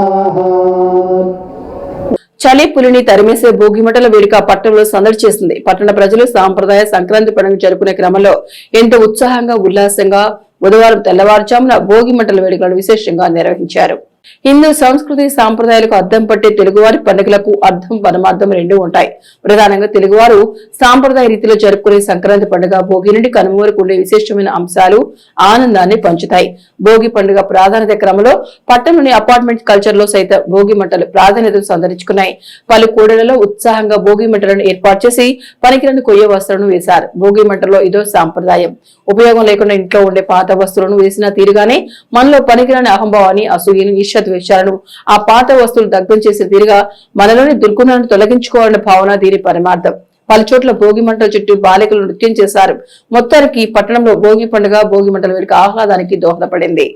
చలి పులిని తరిమేసే భోగిమంటల వేడుక పట్టణంలో సందడి చేసింది. పట్టణ ప్రజలు సాంప్రదాయ సంక్రాంతి పండుగ జరుపుకునే క్రమంలో ఎంతో ఉత్సాహంగా, ఉల్లాసంగా బుధవారం తెల్లవారుజామున భోగిమంటల వేడుకలను విశేషంగా నిర్వహించారు. హిందూ సంస్కృతి సాంప్రదాయాలకు అద్దం పట్టే తెలుగువారి పండుగలకు అర్థం, పరమార్థం రెండూ ఉంటాయి. ప్రధానంగా తెలుగువారు సాంప్రదాయ రీతిలో జరుపుకునే సంక్రాంతి పండుగ భోగి నుండి కనుమ వరకు ఉండే విశేషమైన అంశాలు ఆనందాన్ని పంచుతాయి. భోగి పండుగ ప్రాధాన్యత క్రమంలో పట్టణంలోని అపార్ట్మెంట్ కల్చర్ లో సైతం భోగి మంటలు ప్రాధాన్యతను సంతరించుకున్నాయి. పలు కూడళ్లలో ఉత్సాహంగా భోగి మంటలను ఏర్పాటు చేసి పనికిరాని కొయ్య వస్త్రాలను వేశారు. భోగి మంటల్లో ఇదో సాంప్రదాయం. ఉపయోగం లేకుండా ఇంట్లో ఉండే పాత వస్తువులను వేసిన తీరుగానే మనలో పనికిరాని అహంభావాన్ని, అసూయను, ఈర్ష్యాద్వేషాలను ఆ పాత వస్తువులు దగ్ధం చేసిన తీరుగా మనలోని దుర్గుణాలను తొలగించుకోవాలన్న భావన దీని పరమార్థం. పలుచోట్ల భోగి మంటల చుట్టూ బాలికలు నృత్యం చేశారు. మొత్తానికి పట్టణంలో భోగి పండుగ, భోగి మంటల వేడుక ఆహ్లాదానికి దోహదపడింది.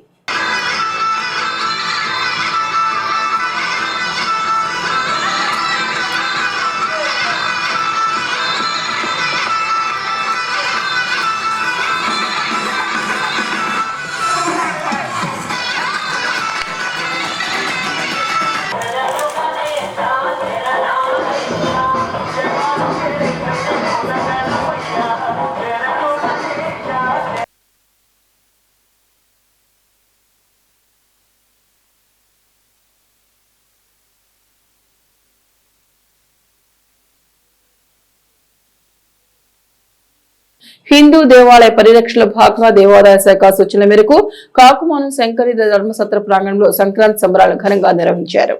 హిందూ దేవాలయ పరిరక్షణలో భాగంగా దేవాదాయ శాఖ సూచనల మేరకు కాకుమాను శంకరి ధర్మసత్ర ప్రాంగణంలో సంక్రాంతి సంబరాలు ఘనంగా నిర్వహించారు.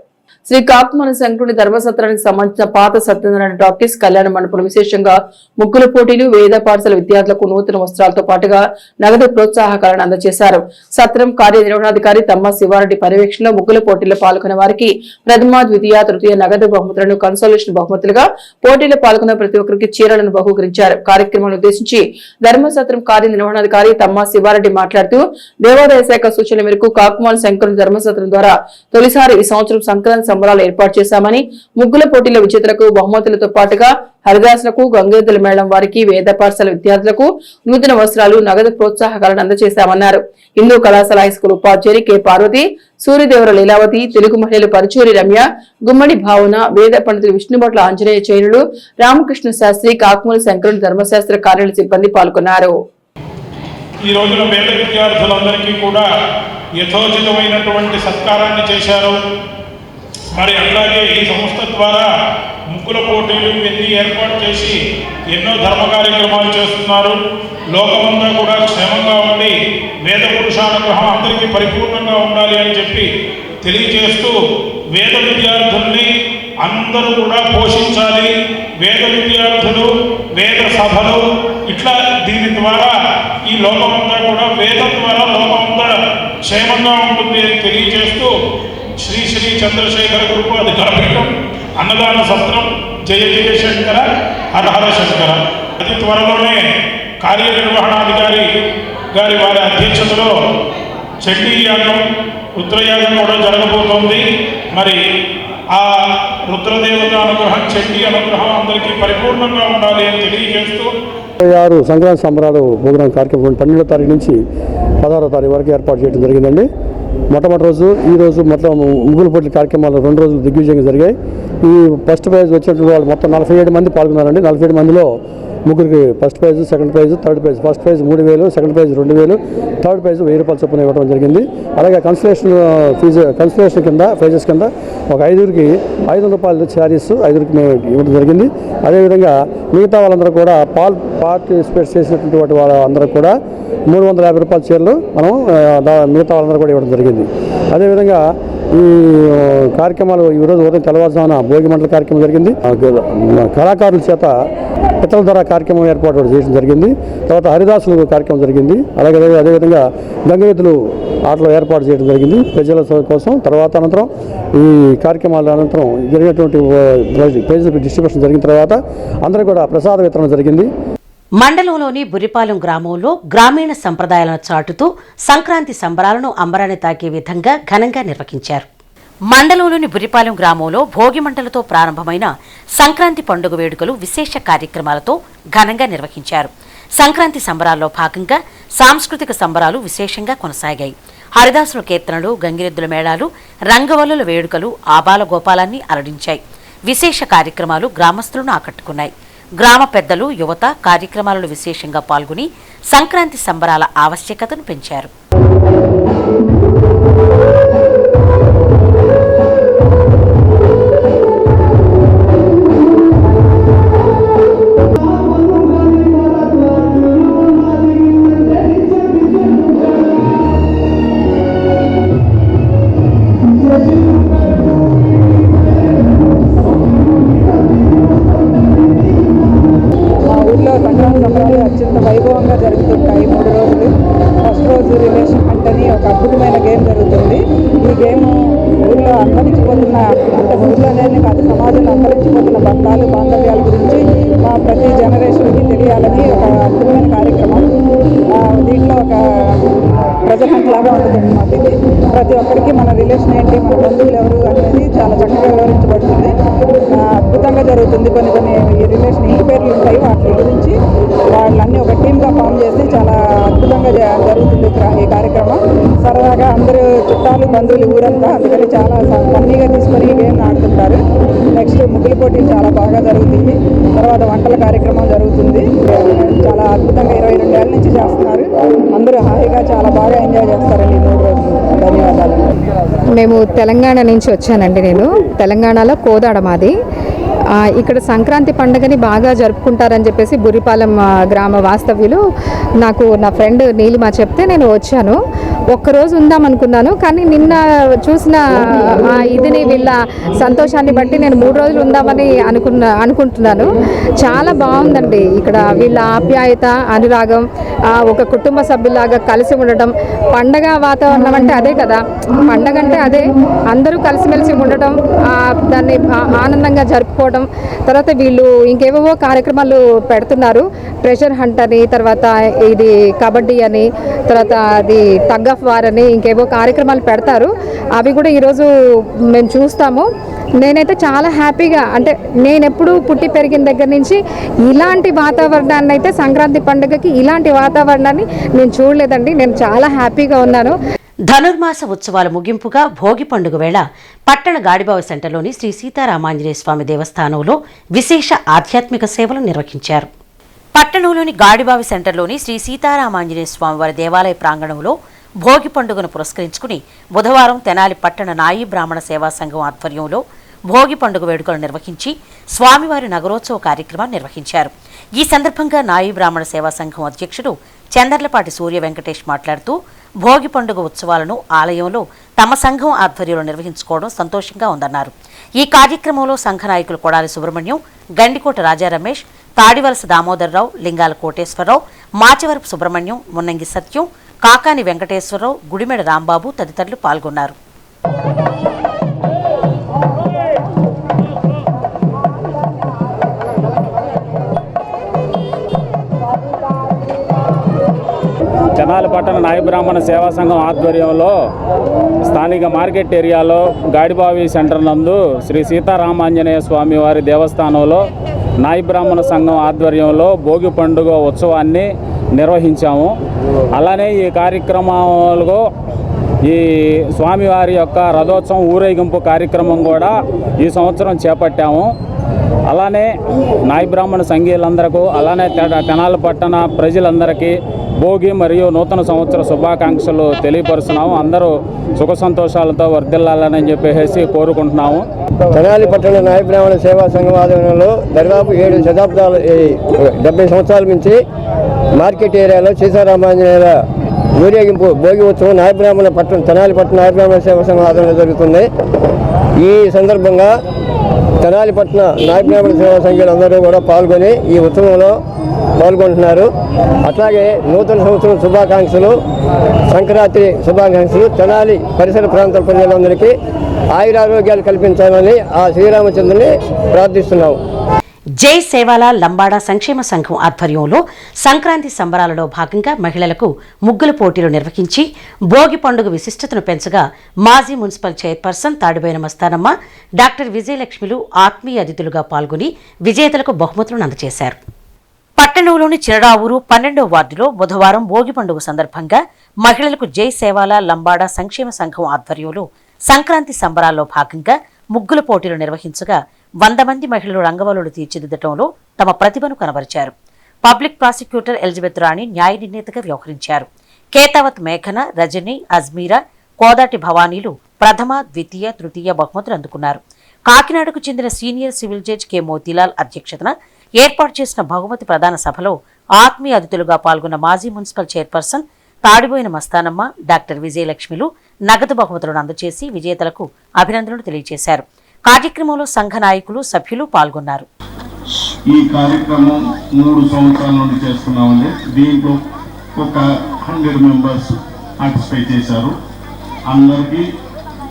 శ్రీ కాకుమాను శంకరుని ధర్మసత్రానికి సంబంధించిన పాత సత్యనారాయణ టాకీస్ కళ్యాణ మండపం విశేషంగా ముగ్గుల పోటీలు, వేద పాఠశాల విద్యార్థులకు నూతన వస్త్రాలతో పాటుగా నగదు ప్రోత్సాహకాలను అందజేశారు. సత్రం కార్యనిర్వహణాధికారి తమ్మ శివారెడ్డి పర్యవేక్షణలో ముగ్గుల పోటీల్లో పాల్గొన్న వారికి ప్రథమ, ద్వితీయ, తృతీయ నగదు బహుమతులను కన్సోలేషన్ బహుమతులుగా, పోటీలో పాల్గొన్న ప్రతి ఒక్కరికి చీరలను బహుకరించారు. కార్యక్రమాన్ని ఉద్దేశించి ధర్మసత్రం కార్యనిర్వహణాధికారి తమ్మ శివారెడ్డి మాట్లాడుతూ దేవాదాయ శాఖ సూచనల మేరకు కాకుమాను శంకరుని ధర్మసత్రం ద్వారా తొలిసారి ఈ సంవత్సరం సంక్రాంతి సంబరాలు ఏర్పాటు చేశామని, ముగ్గుల పోటీల విజేతలకు బహుమతులతో పాటుగా హరిదాసులకు, గంగేతుల మేళం వారికి, వేద పాఠశాల విద్యార్థులకు నూతన వస్త్రాలు, నగదు ప్రోత్సాహకాలను అందజేశామన్నారు. హిందూ కళాశాల హైస్కూల్ ఉపాధ్యాయులు కె పార్వతి, సూర్యదేవర లీలావతి, తెలుగు మహిళలు పరుచూరి రమ్య, గుమ్మడి భావన, వేద పండితులు విష్ణుభట్ల ఆంజనేయ చైనులు, రామకృష్ణ శాస్త్రి, కాకుమూల శంకరుని ధర్మశాస్త్ర కార్యాలయ సిబ్బంది పాల్గొన్నారు. ఈ రోజున వేద విద్యార్థులందరికీ కూడా యథోచితమైనటువంటి సత్కారాన్ని చేశారు. మరి అట్లాగే ఈ సంస్థ ద్వారా ముగ్గుల పోటీలు ఇవన్నీ ఏర్పాటు చేసి ఎన్నో ధర్మ కార్యక్రమాలు చేస్తున్నారు. లోకమంతా కూడా క్షేమంగా ఉండి వేద పురుషానుగ్రహం అందరికీ పరిపూర్ణంగా ఉండాలి అని చెప్పి తెలియజేస్తూ వేద విద్యార్థుల్ని అందరూ కూడా పోషించాలి. వేద విద్యార్థులు, వేద సభలు, ఇట్లా దీని ద్వారా ఈ లోకమంతా కూడా వేదం ద్వారా లోకమంతా క్షేమంగా ఉంటుంది అని తెలియజేస్తూ శ్రీ శ్రీ చంద్రశేఖర గురుపాదికార పీఠం అన్నదాన సత్రం జయ జయ శంకర హర హర శంకర అతి త్వరలోనే కార్యనిర్వహణాధికారి గారి వారి అధ్యక్షతలో చండీ యాగం, రుద్రయాగం కూడా జరగబోతోంది. మరి ఆ రుద్రదేవత అనుగ్రహం, చండీ అనుగ్రహం అందరికీ పరిపూర్ణంగా ఉండాలి అని తెలియజేస్తూ 26 సంక్రాంతి సంబరాలు ప్రోగ్రాం కార్యక్రమం 12వ తారీఖు నుంచి 16వ తారీఖు వరకు ఏర్పాటు చేయడం జరిగిందండి. మొట్టమొదటి రోజు ఈరోజు మొత్తం ముగ్గుల పోటీ కార్యక్రమాలు 2 రోజులు దిగ్విజయంగా జరిగాయి. ఈ ఫస్ట్ ప్రైజ్ వచ్చినటువంటి వాళ్ళు మొత్తం 47 మంది పాల్గొన్నారండి. 47 మందిలో ముగ్గురికి first prize, second prize, third prize. First prize 3000, second prize 2000, third prize 1000 రూపాయలు చొప్పున ఇవ్వడం జరిగింది. అలాగే కన్సలేషన్ కింద ప్రైజెస్ కింద ఒక 5గురికి 500 రూపాయలు శారీస్ 5గురికి ఇవ్వడం జరిగింది. అదేవిధంగా మిగతా వాళ్ళందరూ కూడా పార్టిసిపేట్ చేసినటువంటి వాళ్ళందరూ కూడా 350 రూపాయల చీరలు మనం మిగతా వాళ్ళందరూ కూడా ఇవ్వడం జరిగింది. అదేవిధంగా ఈ కార్యక్రమాలు ఈరోజు ఉదయం తెల్లవారుజామున భోగి మంటల కార్యక్రమం జరిగింది. కళాకారుల చేత పిత్తల ధర కార్యక్రమం ఏర్పాటు చేయడం జరిగింది. తర్వాత హరిదాసులు కార్యక్రమం జరిగింది. అదేవిధంగా గంగవీతులు ఆటలు ఏర్పాటు చేయడం జరిగింది ప్రజల కోసం. తర్వాత అనంతరం ఈ కార్యక్రమాల అనంతరం జరిగినటువంటి ప్రైజులకు డిస్ట్రిబ్యూషన్ జరిగిన తర్వాత అందరూ కూడా ప్రసాద వితరణ జరిగింది. మండలంలోని బురిపాలెం గ్రామంలో గ్రామీణ సంప్రదాయాలను చాటుతూ సంక్రాంతి సంబరాలను అంబరాన్ని తాకే విధంగా ఘనంగా నిర్వహించారు. మండలంలోని బురిపాలెం గ్రామంలో భోగి మంటలతో ప్రారంభమైన సంక్రాంతి పండుగ వేడుకలు విశేష కార్యక్రమాలతో ఘనంగా నిర్వహించారు. సంక్రాంతి సంబరాల్లో భాగంగా సాంస్కృతిక సంబరాలు విశేషంగా కొనసాగాయి. హరిదాసుల కీర్తనలు, గంగిరెద్దుల మేళాలు, రంగవల్లుల వేడుకలు ఆబాల గోపాలాన్ని అలరించాయి. విశేష కార్యక్రమాలు గ్రామస్తులను ఆకట్టుకున్నాయి. గ్రామ పెద్దలు, యువత కార్యక్రమాలలో విశేషంగా పాల్గొని సంక్రాంతి సంబరాల ఆవశ్యకతను పెంచారు. అత్యంత వైభవంగా జరుగుతుంటాయి 3 రోజులు. ఫస్ట్ రోజు రిలేషన్ హంట్ అని ఒక అద్భుతమైన గేమ్ జరుగుతుంది. ఈ గేమ్ ఊళ్ళో అంతరించిపోతున్న, అంటే ఊళ్ళోనే కాదు సమాజంలో అంతరించిపోతున్న బంధాలు, బాంధవ్యాల గురించి ప్రతి జనరేషన్కి తెలియాలని ఒక అద్భుతమైన కార్యక్రమం. దీంట్లో ఒక ప్రజల హంట్ లాగా ఉంటుంది అన్నమాట. ఇది ప్రతి ఒక్కరికి మన రిలేషన్ ఏంటి, మన బంధువులు ఎవరు అనేది చాలా చక్కగా వివరించబడుతుంది. అద్భుతంగా జరుగుతుంది. కొన్ని ఈ రిలేషన్ ఇంటి పేర్లు ఉంటాయి, వాటి గురించి వాళ్ళన్నీ ఒక టీమ్గా ఫామ్ చేసి చాలా అద్భుతంగా జరుగుతుంది ఈ కార్యక్రమం. సరదాగా అందరూ చుట్టాలు, బంధువులు ఊరంతా, అందుకని చాలా ఫన్నీగా తీసుకొని ఈ గేమ్ ఆడుతుంటారు. నెక్స్ట్ ముగ్గుల పోటీలు చాలా బాగా జరుగుతుంది. తర్వాత వంటల కార్యక్రమం జరుగుతుంది. చాలా అద్భుతంగా 22 ఏళ్ళ నుంచి చేస్తున్నారు. అందరూ హాయిగా చాలా బాగా ఎంజాయ్ చేస్తారండి 3 రోజులు. ధన్యవాదాలు. మేము తెలంగాణ నుంచి వచ్చానండి. నేను తెలంగాణలో కోదాడ మాది. ఇక్కడ సంక్రాంతి పండుగని బాగా జరుపుకుంటారని చెప్పేసి బుర్రిపాలెం గ్రామ వాస్తవ్యులు నాకు నా ఫ్రెండ్ నీలిమ చెప్తే నేను వచ్చాను. ఒక్కరోజు ఉందాం అనుకున్నాను, కానీ నిన్న చూసిన ఇదిని వీళ్ళ సంతోషాన్ని బట్టి నేను 3 రోజులు ఉందామని అనుకుంటున్నాను. చాలా బాగుందండి ఇక్కడ వీళ్ళ ఆప్యాయత, అనురాగం, ఒక కుటుంబ సభ్యులాగా కలిసి ఉండటం. పండగ వాతావరణం అంటే అదే కదా, పండగ అంటే అదే, అందరూ కలిసిమెలిసి ఉండటం, దాన్ని ఆనందంగా జరుపుకోవడం. తర్వాత వీళ్ళు ఇంకేవేవో కార్యక్రమాలు పెడుతున్నారు, ట్రెజర్ హంట్ అని, తర్వాత ఇది కబడ్డీ అని, తర్వాత అది టగ్ ఆఫ్ వార్ అని, ఇంకేవో కార్యక్రమాలు పెడతారు. అవి కూడా ఈరోజు మేము చూస్తాము. నేనైతే చాలా హ్యాపీగా, అంటే నేను ఎప్పుడు పుట్టి పెరిగిన దగ్గర నుంచి ఇలాంటి వాతావరణాన్ని అయితే సంక్రాంతి పండుగకి ఇలాంటి వాతావరణాన్ని నేను చూడలేదండి. నేను చాలా హ్యాపీగా ఉన్నాను. ధనుర్మాస ఉత్సవాల ముగింపుగా భోగి పండుగ వేళ పట్టణ గాడిబావి సెంటర్లోని శ్రీ సీతారామాంజనేయ స్వామి దేవస్థానంలో విశేష ఆధ్యాత్మిక సేవలు నిర్వహించారు. పట్టణంలోని గాడిబావి సెంటర్లోని శ్రీ సీతారామాంజనేయ స్వామి వారి దేవాలయ ప్రాంగణంలో భోగి పండుగను పురస్కరించుకుని బుధవారం తెనాలి పట్టణ నాయీ బ్రాహ్మణ సేవా సంఘం ఆధ్వర్యంలో భోగి పండుగ వేడుకలు నిర్వహించి స్వామివారి నగరోత్సవ కార్యక్రమాన్ని నిర్వహించారు. ఈ సందర్భంగా నాయీ బ్రాహ్మణ సేవా సంఘం అధ్యక్షుడు చందర్లపాటి సూర్య వెంకటేష్ మాట్లాడుతూ భోగి పండుగ ఉత్సవాలను ఆలయంలో తమ సంఘం ఆధ్వర్యంలో నిర్వహించుకోవడం సంతోషంగా ఉందన్నారు. ఈ కార్యక్రమంలో సంఘ నాయకులు కొడాలి సుబ్రహ్మణ్యం, గండికోట రాజా రమేష్, తాడివలస దామోదరరావు, లింగాల కోటేశ్వరరావు, మాచవరపు సుబ్రహ్మణ్యం, మున్నంగి సత్యం, కాకాని వెంకటేశ్వరరావు, గుడిమెడ రాంబాబు తదితరులు పాల్గొన్నారు. తెనాలి పట్టణ నాయీ బ్రాహ్మణ సేవా సంఘం ఆధ్వర్యంలో స్థానిక మార్కెట్ ఏరియాలో గాడిబావి సెంటర్ నందు శ్రీ సీతారామాంజనేయ స్వామి వారి దేవస్థానంలో నాయీ బ్రాహ్మణ సంఘం ఆధ్వర్యంలో భోగి పండుగ ఉత్సవాన్ని నిర్వహించాము. అలానే ఈ కార్యక్రమంలో ఈ స్వామివారి యొక్క రథోత్సవం ఊరేగింపు కార్యక్రమం కూడా ఈ సంవత్సరం చేపట్టాము. అలానే నాయీ బ్రాహ్మణ సంఘీయులందరికీ, అలానే తెనాలి పట్టణ ప్రజలందరికీ భోగి మరియు నూతన సంవత్సర శుభాకాంక్షలు తెలియపరుస్తున్నాము. అందరూ సుఖ సంతోషాలతో వర్ధిల్లాలని చెప్పేసి కోరుకుంటున్నాము. తెనాలి పట్టణ నాయీ బ్రాహ్మణ సేవా సంఘం ఆధ్వర్యంలో దాదాపు 7 శతాబ్దాలు 70 సంవత్సరాల నుంచి మార్కెట్ ఏరియాలో సీతారామాంజనేయుల ఊరేగింపు భోగి ఉత్సవం నాయీ బ్రాహ్మణ పట్టణ తెనాలి పట్టణ నాయీ బ్రాహ్మణ సేవా సంఘం ఆధ్వర్యంలో జరుగుతుంది. ఈ సందర్భంగా తెనాలి పట్టణ నాయీ బ్రాహ్మణ సేవా సంఘాలు అందరూ కూడా పాల్గొని ఈ ఉత్సవంలో పాల్గొంటున్నారు. అట్లాగే నూతన సంవత్సరం శుభాకాంక్షలు, సంక్రాంతి శుభాకాంక్షలు తెనాలి పరిసర ప్రాంతాల ప్రజలందరికీ ఆయురారోగ్యాలు కల్పించాలని ఆ శ్రీరామచంద్రుని ప్రార్థిస్తున్నాము. జై సేవాల లంబాడా సంక్షేమ సంఘం ఆధ్వర్యంలో సంక్రాంతి సంబరాలలో భాగంగా మహిళలకు ముగ్గుల పోటీలు నిర్వహించి భోగి పండుగ విశిష్టతను పెంచగా మాజీ municipal chairperson Tadiboina Mastanamma, doctor విజయలక్ష్మిలు ఆత్మీయ అతిథులుగా పాల్గొని విజేతలకు బహుమతులను అందజేశారు. పట్టణంలోని చిరడావూరు 12వ వార్డులో బుధవారం భోగి పండుగ సందర్భంగా మహిళలకు జై సేవాల లంబాడా సంక్షేమ సంఘం ఆధ్వర్యంలో సంక్రాంతి సంబరాల్లో భాగంగా ముగ్గుల పోటీలు నిర్వహించగా 100 మంది మహిళలు రంగవల్లులు తీర్చిదిద్దటంలో తమ ప్రతిభను కనబరిచారు. పబ్లిక్ ప్రాసిక్యూటర్ ఎలిజబెత్ రాణి న్యాయ నిర్ణేతగా వ్యవహరించారు. కేతావత్ మేఘన, రజని, అజ్మీరా, కోదాటి భవానీలు ప్రథమ, ద్వితీయ, తృతీయ బహుమతులు అందుకున్నారు. కాకినాడకు చెందిన senior civil judge K Motilal అధ్యక్షతన ఏర్పాటు చేసిన బహుమతి ప్రదాన సభలో ఆత్మీయ అతిథులుగా పాల్గొన్న మాజీ municipal chairperson Tadiboina Mastanamma, doctor విజయలక్ష్మిలు నగదు బహుమతులను అందజేసి విజేతలకు అభినందనలు తెలియజేశారు. కార్యక్రమంలో సంఘ నాయకులు, సభ్యులు పాల్గొన్నారు. ఈ కార్యక్రమం 3 సంవత్సరాల నుండి చేస్తున్నామండి. దీంట్లో ఒక 100 మెంబర్స్ పార్టిసిపేట్ చేశారు. అందరికీ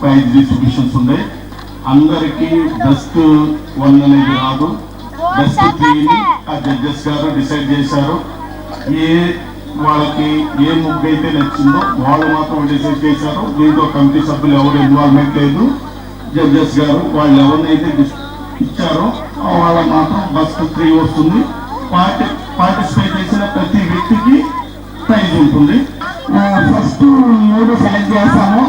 ప్రైజ్ డిస్ట్రిబ్యూషన్స్ ఉన్నాయి. అందరికీ బెస్ట్ 1 అనేది రాదు, బెస్ట్ 3ని ఆ జడ్జెస్ గారు డిసైడ్ చేశారు. వాళ్ళకి ఏ ముగ్గు అయితే నచ్చిందో వాళ్ళు మాత్రం డిసైడ్ చేశారు. దీంతో కమిటీ సభ్యులు ఎవరు ఇన్వాల్వ్మెంట్ లేదు. జడ్జెస్ గారు వాళ్ళు ఎవరినైతే ఇచ్చారో వాళ్ళ మాత్రం బెస్ట్ 3 వస్తుంది. పార్టిసిపేట్ చేసిన ప్రతి వ్యక్తికి ప్రైజ్ ఉంటుంది. ఫస్ట్ 3 సెలెక్ట్ చేస్తాము.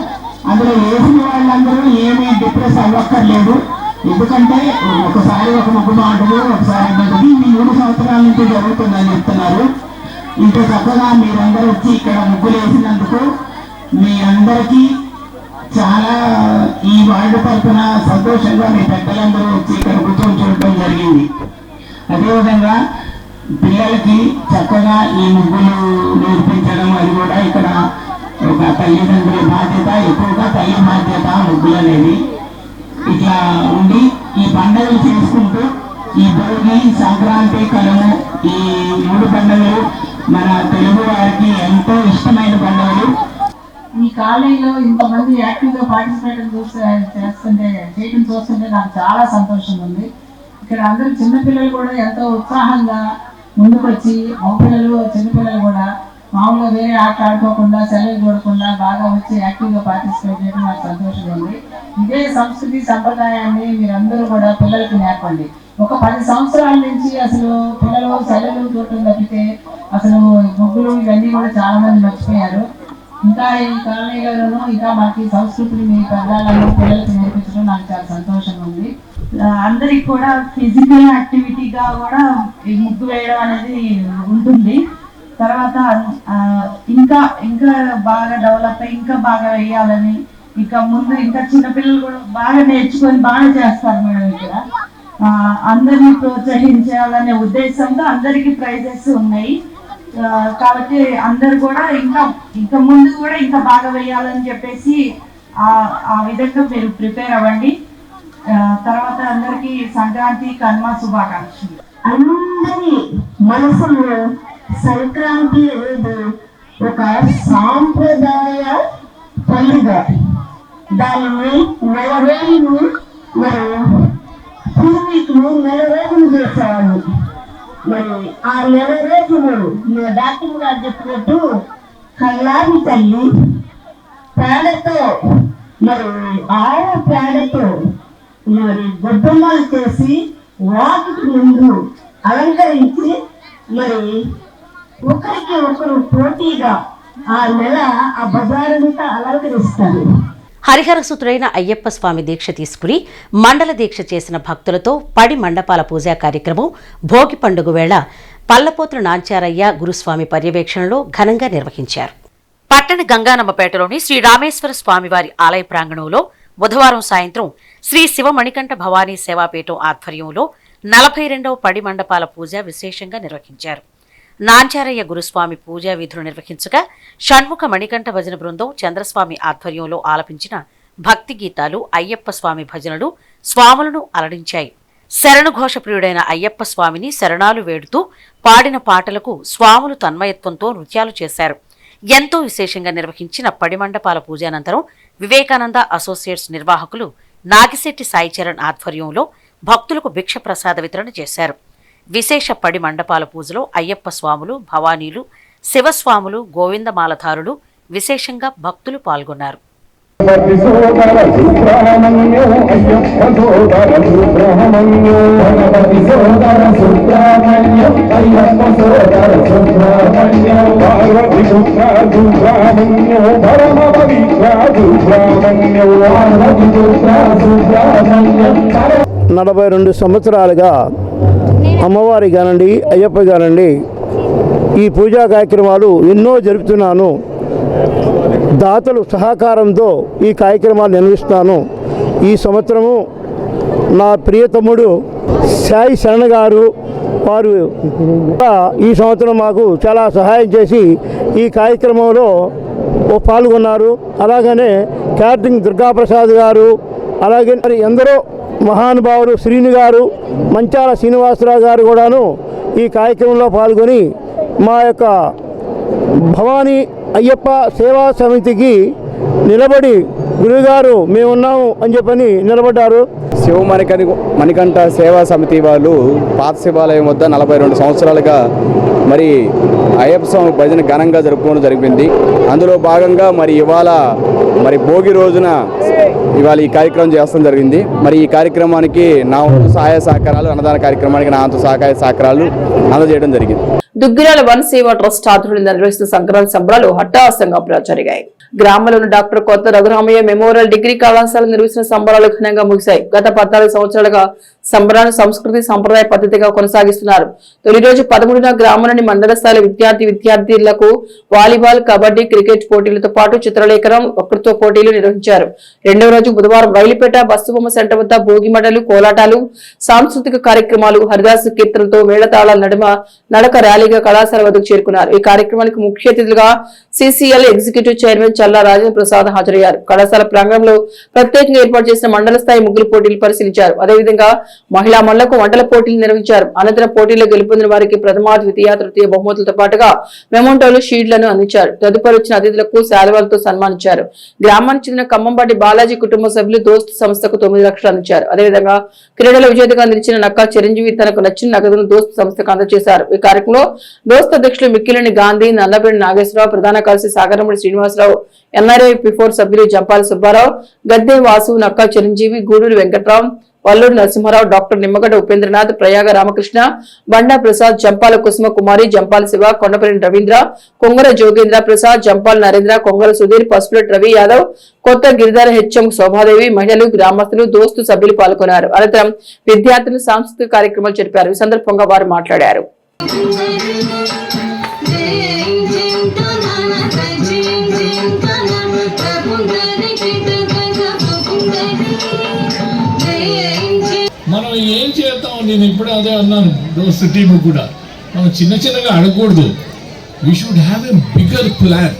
అందులో వేసిన వాళ్ళందరూ ఏమీ డిప్రెస్ అవ్వక్కర్లేదు. ఎందుకంటే ఒకసారి ఒక ముగ్గు బాగుంటుంది, ఒకసారి ఉంటుంది. మీ 3 సంవత్సరాల నుంచి జరుగుతుందని చెప్తున్నారు. ఇంత చక్కగా మీరందరూ వచ్చి ఇక్కడ ముగ్గులు వేసినందుకు మీ అందరికీ చాలా ఈ వార్డు తరఫున సంతోషంగా మీ పెద్దలందరూ వచ్చి ఇక్కడ కూర్చొని చూడటం జరిగింది. అదేవిధంగా పిల్లలకి చక్కగా ఈ ముగ్గులు నేర్పించడం అది కూడా ఇక్కడ ఒక తల్లిదండ్రుల బాధ్యత, ఎక్కువగా తల్లి బాధ్యత ముగ్గులు అనేది. ఇట్లా ఉండి ఈ పండుగలు చేసుకుంటూ ఈ భోగి, సంక్రాంతి, కనుమ ఈ 3 పండుగలు మన తెలుగు వారికి ఎంతో ఇష్టమైన పండుగలు. ఈ కాలేజీలో ఇంతమంది యాక్టివ్గా పార్టిసిపేట్ చేయడం చూస్తుంటే నాకు చాలా సంతోషంగా ఉంది. ఇక్కడ అందరూ చిన్నపిల్లలు కూడా ఎంతో ఉత్సాహంగా ముందుకు వచ్చి, మగపిల్లలు చిన్నపిల్లలు కూడా మామూలుగా వేరే ఆట ఆడుకోకుండా, సెలవు చూడకుండా బాగా వచ్చి యాక్టివ్గా పార్టిసిపేట్ చేయడం నాకు సంతోషంగా ఉంది. ఇదే సంస్కృతి సంప్రదాయాన్ని మీరందరూ కూడా పిల్లలకు నేర్పండి. ఒక 10 సంవత్సరాల నుంచి అసలు పిల్లలు సెలవులు చూడటం తప్పితే అసలు ముగ్గులు ఇవన్నీ కూడా చాలా మంది మర్చిపోయారు. ఇంకా ఈ కాలనీలోనూ ఇంకా మనకి సంస్కృతిని మీ పెద్దలను పిల్లలకు నేర్పించడం నాకు చాలా సంతోషంగా ఉంది. అందరికి కూడా ఫిజికల్ యాక్టివిటీగా కూడా ఈ ముగ్గు వేయడం అనేది ఉంటుంది. తర్వాత ఇంకా ఇంకా బాగా డెవలప్ అయ్యి ఇంకా బాగా వేయాలని, ఇంకా ముందు ఇంకా చిన్నపిల్లలు కూడా బాగా నేర్చుకొని బాగా చేస్తారు మేడం. ఇక్కడ అందరినీ ప్రోత్సహించాలనే ఉద్దేశంతో అందరికీ ప్రైజెస్ ఉన్నాయి. కాబట్టి అందరు కూడా ఇంకా ముందు కూడా ఇంకా బాగా వేయాలని చెప్పేసి ఆ విధంగా మీరు ప్రిపేర్ అవ్వండి. తర్వాత అందరికీ సంక్రాంతి, కనుమ శుభాకాంక్షలు. అందరి మనసులో సంక్రాంతి అనేది ఒక సాంప్రదాయ పండుగ. దానిని 4 రోజులు మరి పూర్వీకులు 4 రోజులు చేసేవాళ్ళు. మరి ఆ 4 రోజులు డాక్టర్ గారు చెప్పినట్టు కల్లారి తల్లి పేడతో, మరి ఆవు పేడతో మరి గొబ్బెమ్మలు చేసి వాటికి ముందు అలంకరించి మరి ఒకరికి ఒకరు పోటీగా ఆ నెల ఆ బజారంతా అలంకరిస్తారు. హరిహరసుతుడైన అయ్యప్ప స్వామి దీక్ష తీసుకుని మండల దీక్ష చేసిన భక్తులతో పడి మండపాల పూజా కార్యక్రమం భోగి పండుగ వేళ పల్లపోతుల నాంచారయ్య గురుస్వామి పర్యవేక్షణలో ఘనంగా నిర్వహించారు. పట్టణ గంగానమ్మపేటలోని శ్రీ రామేశ్వర స్వామివారి ఆలయ ప్రాంగణంలో బుధవారం సాయంత్రం శ్రీ శివ మణికంఠ భవానీ సేవాపీఠం ఆధ్వర్యంలో 42వ పడి మండపాల పూజ విశేషంగా నిర్వహించారు. నాంచారయ్య గురుస్వామి పూజా విధులు నిర్వహించగా షణ్ముఖ మణికంఠ భజన బృందం చంద్రస్వామి ఆధ్వర్యంలో ఆలపించిన భక్తి గీతాలు, అయ్యప్ప స్వామి భజనలు స్వాములను అలరించాయి. శరణుఘోష ప్రియుడైన అయ్యప్ప స్వామిని శరణాలు వేడుతూ పాడిన పాటలకు స్వాములు తన్మయత్వంతో నృత్యాలు చేశారు. ఎంతో విశేషంగా నిర్వహించిన పడి మండపాల పూజానంతరం వివేకానంద అసోసియేట్స్ నిర్వాహకులు నాగిశెట్టి సాయిచరణ్ ఆధ్వర్యంలో భక్తులకు భిక్ష ప్రసాద వితరణ చేశారు. విశేష పడి మండపాల పూజలో అయ్యప్ప స్వాములు, భవానీలు, శివస్వాములు, గోవిందమాలధారులు విశేషంగా భక్తులు పాల్గొన్నారు. నలభై 42 సంవత్సరాలుగా అమ్మవారి కానండి, అయ్యప్ప కానండి, ఈ పూజా కార్యక్రమాలు ఎన్నో జరుపుతున్నాను. దాతలు సహకారంతో ఈ కార్యక్రమాలు నిర్వహిస్తాను. ఈ సంవత్సరము నా ప్రియతమ్ముడు సాయి శరణ్ గారు వారు ఈ సంవత్సరం మాకు చాలా సహాయం చేసి ఈ కార్యక్రమంలో పాల్గొన్నారు. అలాగనే క్యాటరింగ్ దుర్గాప్రసాద్ గారు, అలాగే మరి ఎందరో మహానుభావులు శ్రీను గారు, మంచాల శ్రీనివాసరావు గారు కూడాను ఈ కార్యక్రమంలో పాల్గొని మా యొక్క భవానీ అయ్యప్ప సేవా సమితికి నిలబడి గురువుగారు మేమున్నాము అని చెప్పని నిలబడ్డారు. శివ మణికంఠ సేవా సమితి వాళ్ళు పాత శివాలయం వద్ద 42 సంవత్సరాలుగా మరి అయ్యప్ప స్వామి భజన ఘనంగా జరుపుకోవడం జరిగింది. అందులో భాగంగా మరి ఇవాళ మరి భోగి రోజున ఇవాళ ఈ కార్యక్రమం చేస్తాం జరిగింది. మరి ఈ కార్యక్రమానికి నా వంతు సహాయ సహకారాలు, అన్నదాన కార్యక్రమానికి నా వంతు సహాయ సహకారాలు అందజేయడం జరిగింది. దుగ్గిరాల వన్ సేవా ట్రస్ట్ ఆధ్వర్యంలో నిర్వహిస్తున్న సంక్రాంతి సంబరాలు హఠాత్తుగా జరిగాయి. గ్రామంలోని డాక్టర్ కొత్త రఘురామయ్య మెమోరియల్ డిగ్రీ కళాశాల నిర్వహించిన సంబరాలు ఘనంగా ముగిశాయి. గత 14 సంవత్సరాలుగా సంబరాలు సంస్కృతి సంప్రదాయ పద్ధతిగా కొనసాగిస్తున్నారు. తొలి రోజు 13న గ్రామంలోని మండల స్థాయి విద్యార్థులకు వాలీబాల్, కబడ్డీ, క్రికెట్ పోటీలతో పాటు చిత్రలేఖనం, వక్తృత్వ పోటీలు నిర్వహించారు. రెండవ రోజు బుధవారం రైలుపేట బస్సుబొమ్మ సెంటర్ వద్ద భోగి మంటలు, కోలాటాలు, సాంస్కృతిక కార్యక్రమాలు, హరిదాసు కీర్తనలతో మేళతాళాల నడుమ నడక ర్యాలీగా కళాశాల వద్దకు చేరుకున్నారు. ఈ కార్యక్రమానికి ముఖ్య అతిథులుగా CCL ఎగ్జిక్యూటివ్ చైర్మన్ చల్లా రాజేంద్ర ప్రసాద్ హాజరయ్యారు. కళాశాల ప్రాంగణంలో ప్రత్యేకంగా ఏర్పాటు చేసిన మండల స్థాయి ముగ్గులు పోటీలు పరిశీలించారు. అదేవిధంగా మహిళా మండలకు వంటల పోటీలు నిర్వహించారు. అనంతరం పోటీలో గెలుపొందిన వారికి ప్రథమ, ద్వితీయ, తృతీయ బహుమతులతో పాటుగా మెమోంటోలు, షీల్డ్లను అందించారు. తదుపరి వచ్చిన అతిథులకు శాలువాలతో సన్మానించారు. గ్రామానికి చెందిన ఖమ్మంపాటి బాలాజీ కుటుంబ సభ్యులు దోస్త్ సంస్థకు 9 లక్షలు అందించారు. అదేవిధంగా క్రీడల విజేతగా నిలిచిన నక్కా చిరంజీవి తనకు నచ్చిన నగదును దోస్త్ సంస్థకు అందజేశారు. ఈ కార్యక్రమంలో దోస్త్ అధ్యక్షులు మిక్కిలేని గాంధీ, నల్లబెండి నాగేశ్వరరావు, ప్రధాన కార్యదర్శి సాగరముడి శ్రీనివాసరావు, NRA P4 సభ్యులు జంపాలి సుబ్బారావు, గద్దె వాసు, నక్కా చిరంజీవి, గూడూరు వెంకట్రావు, వల్లూరు నరసింహారావు, డాక్టర్ నిమ్మగడ్డ ఉపేంద్రనాథ్, ప్రయాగ రామకృష్ణ, బండా ప్రసాద్, జంపాల కుసుమ కుమారి, జంపాల శివ, కొండపల్లి రవీంద్ర, కొంగర జోగేంద్ర ప్రసాద్, జంపాల నరేంద్ర, కొంగర సుధీర్, పసుపులెట్ రవి యాదవ్, కొత్త గిరిధార HM శోభాదేవి, మహిళలు, గ్రామస్తులు, దోస్తు సభ్యులు పాల్గొన్నారు. అనంతరం విద్యార్థులు సాంస్కృతిక కార్యక్రమాలు జరిపారు. ఈ సందర్భంగా వారు మాట్లాడారు. మనం ఏం చేద్దాం, నేను ఇప్పుడే అదే అన్నాను దోస్త్ టీమ్ కూడా, మనం చిన్నగా అడగకూడదు. We should have a bigger plan,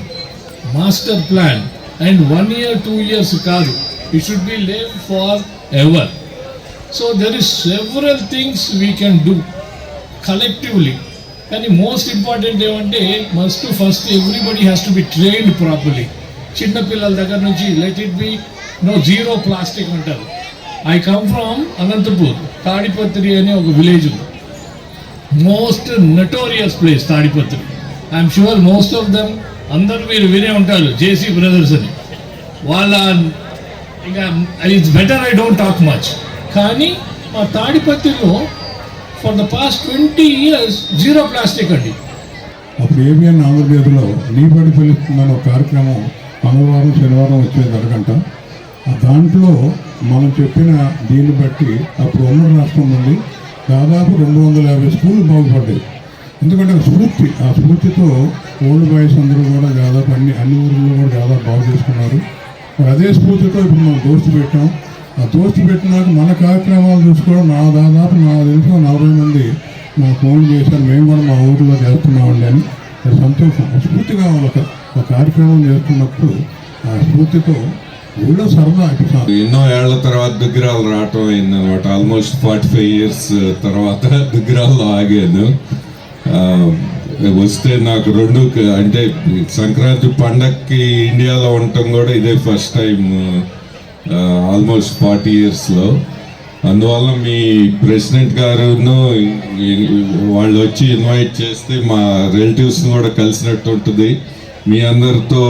master plan, and 1 year 2 years కాదు, it should be live forever. So there is several things we can do collectively. కానీ మోస్ట్ ఇంపార్టెంట్ ఏమంటే first everybody has to be trained properly. చిన్నపిల్లల దగ్గర నుంచి let it be zero plastic అంటారు. I come from Anantapur, Tadipatri అనే ఒక విలేజ్ ఉంది. Most notorious place Tadipatri. I'm sure most of them అందరూ మీరు వినే ఉంటారు, JC బ్రదర్స్ అని. వాళ్ళ ఇంకా it's better I don't talk much. కానీ మా తాడిపత్రిలో for the past 20 years zero plastic అండి. అప్పుడు ABN ఆంధ్రప్రదేశ్లో నీబడి పిలుస్తుందని ఒక కార్యక్రమం మంగళవారం, శనివారం వచ్చేది అరగంట. దాంట్లో మనం చెప్పిన దీన్ని బట్టి అప్పుడు ఉమ్మడి రాష్ట్రం నుండి దాదాపు 250 స్కూళ్ళు బాగుపడ్డాయి. ఎందుకంటే ఆ స్ఫూర్తితో ఓల్డ్ బాయ్స్ అందరూ కూడా దాదాపు అన్ని ఊళ్ళో కూడా దాదాపు బాగు చేసుకున్నారు. మరి అదే స్ఫూర్తితో ఇప్పుడు మనం దోస్తు పెట్టాం. ఆ దోస్తు పెట్టినాక మన కార్యక్రమాలు చూసుకోవడం దాదాపు నాకు తెలిసిన 40 మంది మాకు ఫోన్లు చేశారు, మేము కూడా మా ఊరిలో చేస్తున్నామండి అని. సంతోషం. స్ఫూర్తిగా ఒక కార్యక్రమం చేస్తున్నప్పుడు ఆ స్ఫూర్తితో ఊళ్ళో సరదా. ఎన్నో ఏళ్ల తర్వాత దుగ్గిరాలు రావటం అయిందనమాట. ఆల్మోస్ట్ 45 years తర్వాత దుగ్గిరాల్లో ఆగాను. వస్తే నాకు అంటే సంక్రాంతి పండగకి ఇండియాలో ఉండటం కూడా ఇదే ఫస్ట్ టైం ఆల్మోస్ట్ 40 yearsలో. అందువల్ల మీ ప్రెసిడెంట్ గారును వాళ్ళు వచ్చి ఇన్వైట్ చేస్తే మా రిలేటివ్స్ని కూడా కలిసినట్టు ఉంటుంది. మీ అందరితో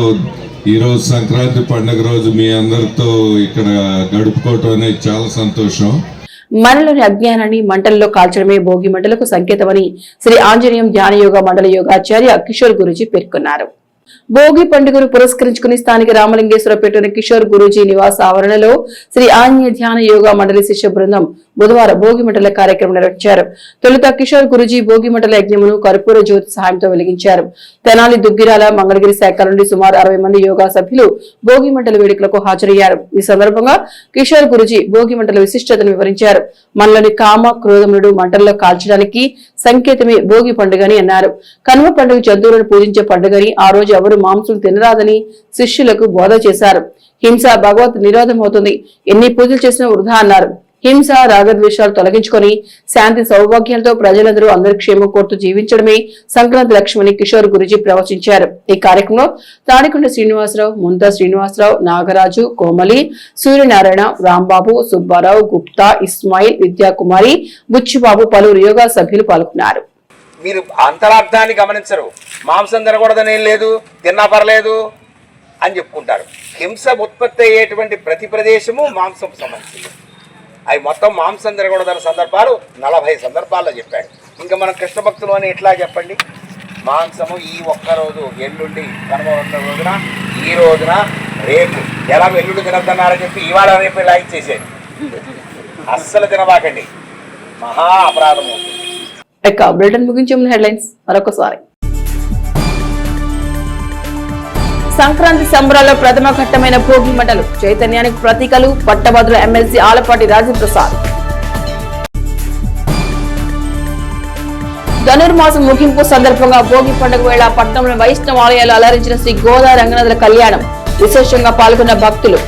ఈరోజు సంక్రాంతి పండుగ రోజు మీ అందరితో ఇక్కడ గడుపుకోవటం అనేది చాలా సంతోషం. మనలోని అజ్ఞానాన్ని మంటల్లో కాల్చడమే భోగి మంటలకు సంకేతమని శ్రీ ఆంజనేయం ధ్యాన యోగ మండల యోగాచార్య కిషోర్ గురూజీ పేర్కొన్నారు. భోగి పండుగను పురస్కరించుకుని స్థానిక రామలింగేశ్వరపేటలోని కిషోర్ గురూజీ నివాస ఆవరణలో శ్రీ ఆంజనేయ ధ్యాన యోగ మండలి శిష్య బృందం బుధవారం భోగి మంటల కార్యక్రమం నిర్వహించారు. తొలుత కిషోర్ గురూజీ భోగి మంటల యజ్ఞమును కర్పూర జ్యోతి సహాయంతో వెలిగించారు. తెనాలి, దుగ్గిరాల, మంగళగిరి శాఖల నుండి సుమారు 60 మంది యోగా సభ్యులు భోగి మంటల వేడుకలకు హాజరయ్యారు. ఈ సందర్భంగా కిషోర్ గురూజీ భోగి మంటల విశిష్టతను వివరించారు. మనలోని కామ, క్రోధములను మంటల్లో కాల్చడానికి సంకేతమే భోగి పండుగని అన్నారు. కనుమ పండుగ జంతువులను పూజించే పండుగని, ఆ రోజు ఎవరు మాంసం తినరాదని శిష్యులకు బోధ చేశారు. హింస భగవత్ నిరోధం అవుతుంది, ఎన్ని పూజలు చేసినా వృధా అన్నారు. హింస, రాగద్వేషాలు తొలగించుకొని శాంతి సౌభాగ్యాలతో ప్రజలందరూ అందరి క్షేమం కోరుతూ జీవించడమే సంక్రాంతి లక్ష్యమని కిషోర్ గురూజీ ప్రవచించారు. ఈ కార్యక్రమంలో తాడికొండ శ్రీనివాసరావు, ముంతా శ్రీనివాసరావు, నాగరాజు, కోమలి, సూర్యనారాయణ, రాంబాబు, సుబ్బారావు, గుప్తా, ఇస్మాయిల్, విద్యాకుమారి, బుచ్చిబాబు, పలువురు యోగా సభ్యులు పాల్గొన్నారు. మీరు అంతరార్థాన్ని గమనించరు. మాంసం తినకూడదని ఏం లేదు, తిన్నా పర్లేదు అని చెప్పుకుంటారు. హింస ఉత్పత్తి అయ్యేటువంటి ప్రతి ప్రదేశము మాంసం సంబంధించింది. అవి మొత్తం మాంసం తినకూడదన్న సందర్భాలు 40 సందర్భాల్లో చెప్పాడు. ఇంకా మనం కృష్ణ భక్తులు అని ఎట్లా చెప్పండి. మాంసము ఈ ఒక్కరోజు, ఎల్లుండి కనుమ రోజున, ఈ రోజున, రేపు ఎలా ఎల్లుండి తినద్దన్నారని చెప్పి ఇవాళ రేపు ఇలా ఇచ్చేసేది. అస్సలు తినబాకండి. మహా అపరాధం అవుతుంది. ఇక బులెటిన్ ముగించే ముందు హెడ్లైన్స్ మరొకసారి. సంక్రాంతి సంబరాల్లో ప్రథమ ఘట్టమైన భోగి మంటలు చైతన్యానికి ప్రతీకలు పట్టభద్రుల ఎమ్మెల్సీ ఆలపాటి రాజప్రసాద్. ధనుర్మాసం ముగింపు సందర్భంగా భోగి పండుగ వేళ పట్టణంలో వైష్ణవ ఆలయాలు అలరించిన శ్రీ గోదా రంగనాథుల కళ్యాణం విశేషంగా పాల్గొన్న భక్తులు.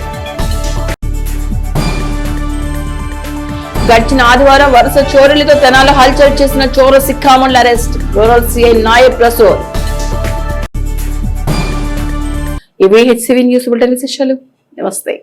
గడిచిన ఆదివారం వరుస చోరీలతో తెనాలి హల్చల్ చేసిన చోర సిక్కామణుల అరెస్ట్ రూరల్ సిఐ నాయబ్ ప్రసూర్. ఇవి హెచ్సివి న్యూస్ బులెటిన్ విశేషాలు. నమస్తే.